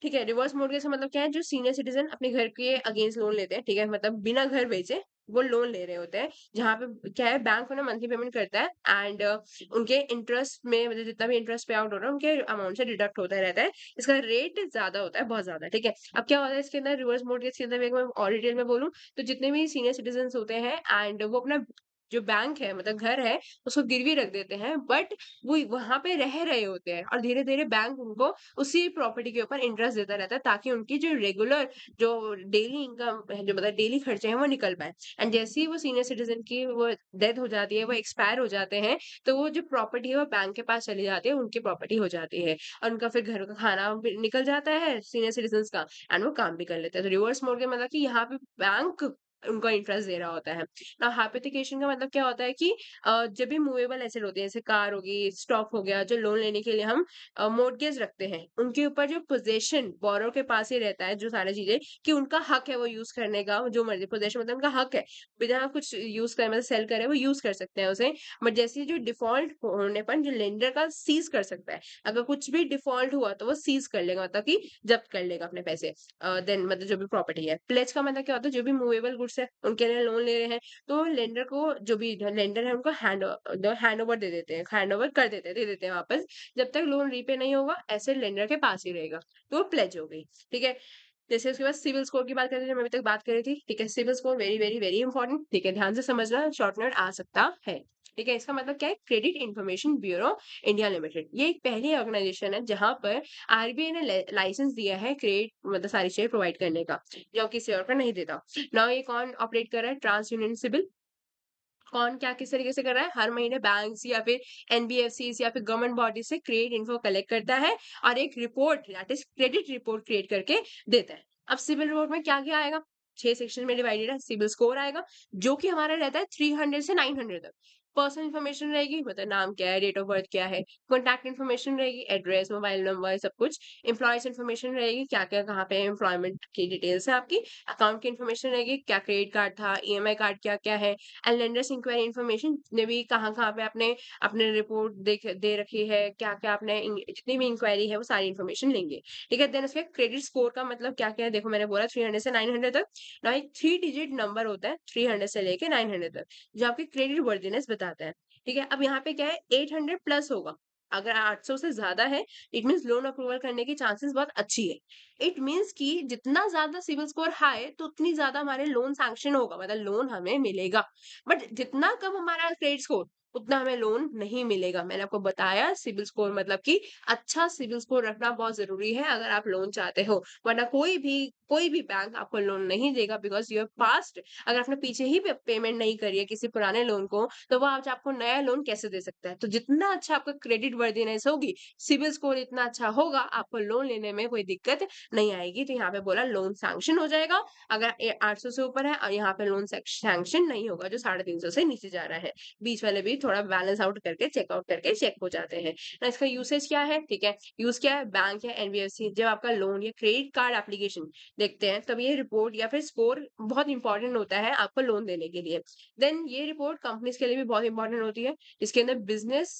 ठीक है, रिवर्स मॉर्गेज का मतलब क्या है, जो सीनियर सिटीजन अपने घर के अगेंस्ट लोन लेते हैं, ठीक है, मतलब बिना घर बेचे वो लोन ले रहे होते हैं, जहाँ पे क्या है, बैंक उन्हें मंथली पेमेंट करता है, एंड उनके इंटरेस्ट में, मतलब जितना भी इंटरेस्ट पे आउट हो रहा है, उनके अमाउंट से डिडक्ट होता रहता है। इसका रेट ज्यादा होता है, बहुत ज्यादा, ठीक है। अब क्या होता है इसके अंदर, रिवर्स मॉर्गेज के अंदर, मैं और डिटेल में बोलूँ, तो जितने भी सीनियर सिटीजन होते हैं, एंड वो अपना जो बैंक है, मतलब घर है, उसको गिरवी रख देते हैं, बट वो वहां पे रह रहे होते हैं, और धीरे धीरे बैंक उनको उसी प्रॉपर्टी के ऊपर इंटरेस्ट देता रहता है, ताकि उनकी जो रेगुलर, जो डेली इनकम है, जो मतलब डेली खर्चे हैं, वो निकल पाए। एंड जैसे ही वो सीनियर सिटीजन की वो डेथ हो जाती है, वो एक्सपायर हो जाते हैं, तो वो जो प्रॉपर्टी है वो बैंक के पास चली जाती है, उनकी प्रॉपर्टी हो जाती है, और उनका फिर घर का खाना भी निकल जाता है सीनियर सिटीजन का, एंड वो काम भी कर लेते हैं। तो रिवर्स मोड के मतलब कि यहाँ पे बैंक उनको इंटरेस्ट दे रहा होता है ना। हाइपोथिकेशन का मतलब क्या होता है कि जब भी मूवेबल एसेट होती है, जैसे कार होगी, स्टॉक हो गया, जो लोन लेने के लिए हम मॉर्गेज रखते हैं, उनके ऊपर जो पोजेशन बोरोर के पास ही रहता है, जो सारी चीजें, कि उनका हक है वो यूज करने का, जो मर्जी पोजेशन मतलब उनका हक है, बिना कुछ यूज करे, मतलब सेल करे, वो यूज कर सकते हैं उसे। बट जैसे ही जो डिफॉल्ट होने पर जो लेंडर का सीज कर सकता है, अगर कुछ भी डिफॉल्ट हुआ तो वो सीज कर लेगा, मतलब कि जब्त कर लेगा अपने पैसे। देन मतलब जो भी प्रॉपर्टी है, प्लेज का मतलब क्या होता है, जो भी मूवेबल गुड्स है उनके लिए लोन ले रहे हैं, तो लेंडर को, जो भी लेंडर है, उनको हैंड ओवर दे देते हैं, हैंड ओवर कर देते हैं, दे देते हैं वापस। जब तक लोन रीपे नहीं होगा, ऐसे लेंडर के पास ही रहेगा, तो वो प्लेज हो गई। ठीक है, जैसे उसके बाद सिविल स्कोर की बात करते हैं, जो मैं अभी तक बात कर रही थी, ठीक है, CIBIL score very very very important, ठीक है, ध्यान से समझना, शॉर्ट नोट आ सकता है। ठीक है, इसका मतलब क्या है, credit information bureau India limited, ये एक पहली ऑर्गेनाइजेशन है जहां पर आरबीआई ने लाइसेंस दिया है क्रेडिट, मतलब सारी चीजें प्रोवाइड करने का, जो किसी और का नहीं देता। नाउ ये कौन ऑपरेट कर रहा है, ट्रांस यूनियन सिविल, कौन क्या किस तरीके से कर रहा है, हर महीने बैंक्स या फिर एनबीएफसीज या फिर गवर्नमेंट बॉडी से क्रेडिट इन्फो कलेक्ट करता है और एक report that is credit report create करके देता है। अब सिविल रिपोर्ट में क्या क्या आएगा, 6 सेक्शन में डिवाइडेड है। सिविल स्कोर आएगा जो कि हमारा रहता है 300 से 900 तक। पर्सनल इन्फॉर्मेशन रहेगी, मतलब नाम क्या है, डेट ऑफ बर्थ क्या है, कॉन्टैक्ट इन्फॉर्मेशन रहेगी, एड्रेस, मोबाइल नंबर, सब कुछ। एम्प्लॉयज इन्फॉर्मेशन रहेगी, क्या क्या कहाँ पे एम्प्लॉयमेंट की डिटेल्स है आपकी। अकाउंट की इन्फॉर्मेशन रहेगी, क्या क्रेडिट कार्ड था, ईएमआई कार्ड क्या क्या है, एंड लेंडर्स इंक्वायरी इन्फॉर्मेशन, जितने भी कहाँ-कहाँ पे आपने अपने रिपोर्ट देख दे रखी है, क्या-क्या आपने जितनी भी इंक्वायरी है वो सारी इन्फॉर्मेशन लेंगे। ठीक है? देन उसके क्रेडिट स्कोर का मतलब क्या-क्या है, देखो मैंने बोला 300 से 900 तक। ना एक 3 डिजिट नंबर होता है 300 से लेके 900 तक, जो आपकी क्रेडिट वर्दिनेस बताता है। ठीक है? अब यहाँ पे क्या है, 800 प्लस होगा। अगर 800 से ज़्यादा है, इट मीन्स लोन अप्रूवल करने की चांसेस बहुत अच्छी है। इट मीन्स कि जितना ज़्यादा सिविल स्कोर हाई तो उतनी ज़्यादा हमारे लोन सैंक्शन होगा, मतलब लोन हमें मिलेगा। बट जितना कम हमारा क्रेडिट स्कोर, उतना हमें लोन नहीं मिलेगा। मैंने आपको बताया सिविल स्कोर मतलब कि अच्छा सिविल स्कोर रखना बहुत ज़रूरी है अगर आप लोन चाहते हो। वरना कोई भी बैंक आपको लोन नहीं देगा, बिकॉज़ यू हैव पास्ट। अगर आपने पीछे ही पेमेंट नहीं करी है किसी पुराने लोन को, तो वो आज आपको नया लोन कैसे दे सकता है? तो जितना अच्छा आपका क्रेडिट वर्दिनेस होगी, सिविल स्कोर इतना अच्छा होगा, आपको लोन लेने में कोई दिक्कत नहीं आएगी। तो यहाँ पे बोला लोन सैंक्शन हो जाएगा अगर 800 से ऊपर है, और यहाँ पे लोन सैंक्शन नहीं होगा जो 350 से नीचे जा रहा है। बीच वाले भी थोड़ा बैलेंस आउट करके चेकआउट करके चेक हो जाते हैं। ना इसका यूसेज क्या है, ठीक है? यूज क्या है, बैंक या एनबीएफसी जब आपका लोन या क्रेडिट कार्ड एप्लीकेशन देखते हैं, तब ये रिपोर्ट या फिर स्कोर बहुत इंपॉर्टेंट होता है आपको लोन देने के लिए। देन ये रिपोर्ट कंपनीज के लिए भी बहुत इंपॉर्टेंट होती है, इसके अंदर बिजनेस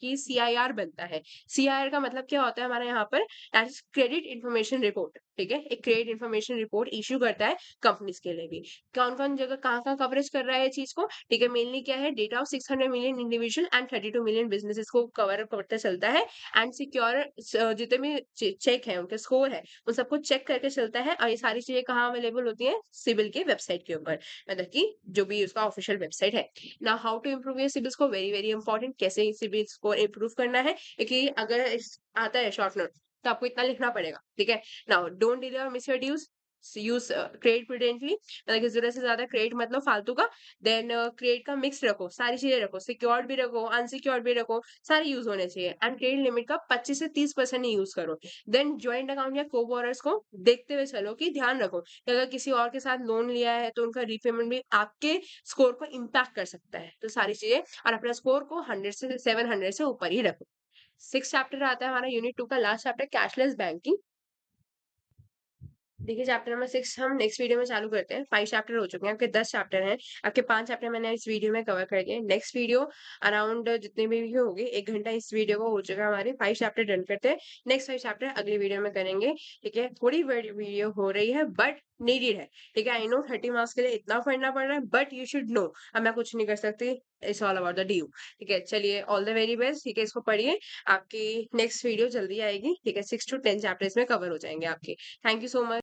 की सीआईआर बनता है। सीआईआर का मतलब क्या होता है हमारे यहाँ पर, that is credit information report. ठीक है, एक क्रेडिट इन्फॉर्मेशन रिपोर्ट इश्यू करता है कंपनीज के लिए भी। कौन कौन जगह कहाँ कहाँ कवरेज कर रहा है चीज को, ठीक है? मेनली क्या है, data of 600 million individual and 32 million businesses को कवर करते चलता है। एंड सिक्योर जितने भी चेक है, उनके स्कोर है, उन सबको चेक करके चलता है। और ये सारी चीजें कहाँ अवेलेबल होती है, सिविल के वेबसाइट के ऊपर, मतलब कि जो भी उसका ऑफिशियल वेबसाइट है। Now how to improve your CIBIL score, very very important. कैसे सिविल स्कोर इम्प्रूव करना है, कि अगर आता है शॉर्ट नोट, तो आपको इतना लिखना पड़ेगा। ठीक है? नाउ डोंट डिले और miss your dues, use credit prudently, मतलब कि जरूरत से ज्यादा क्रेडिट मतलब फालतू का। देन क्रेडिट का मिक्स रखो, सारी चीजें रखो, सिक्योर्ड भी रखो, अनसिक्योर्ड भी रखो, सारे यूज होने चाहिए। एंड क्रेडिट लिमिट का 25 से 30% ही यूज करो। देन ज्वाइंट अकाउंट या को बोरर्स को देखते हुए चलो, कि ध्यान रखो कि अगर किसी और के साथ लोन लिया है तो उनका रीपेमेंट भी आपके स्कोर को इम्पैक्ट कर सकता है। तो सारी चीजें, और अपना स्कोर को 100 से 700 से ऊपर ही रखो। 6 चैप्टर आता है हमारा यूनिट 2 का लास्ट चैप्टर, कैशलेस बैंकिंग। देखिए चैप्टर नंबर 6 हम नेक्स्ट वीडियो में चालू करते हैं। 5 चैप्टर हो चुके हैं, आपके 10 चैप्टर हैं। आपके 5 चैप्टर मैंने इस वीडियो में कवर कर दिए। नेक्स्ट वीडियो अराउंड जितने भी होगी 1 घंटा इस वीडियो को हो चुका है हमारे। 5 चैप्टर डन करते हैं। नेक्स्ट 5 चैप्टर अगली वीडियो में करेंगे। ठीक है? थोड़ी बड़ी वीडियो हो रही है बट नीडेड है। ठीक है? आई नो 30 मार्क्स के लिए इतना पढ़ना पड़ रहा है, बट यू शुड नो अब मैं कुछ नहीं कर सकती। It's all about the due. ठीक है? चलिए, ऑल द वेरी बेस्ट। ठीक है? इसको पढ़िए, आपकी नेक्स्ट वीडियो जल्दी आएगी। ठीक है? 6 to 10 चैप्टर इसमें कवर हो जाएंगे आपके। Thank you so much.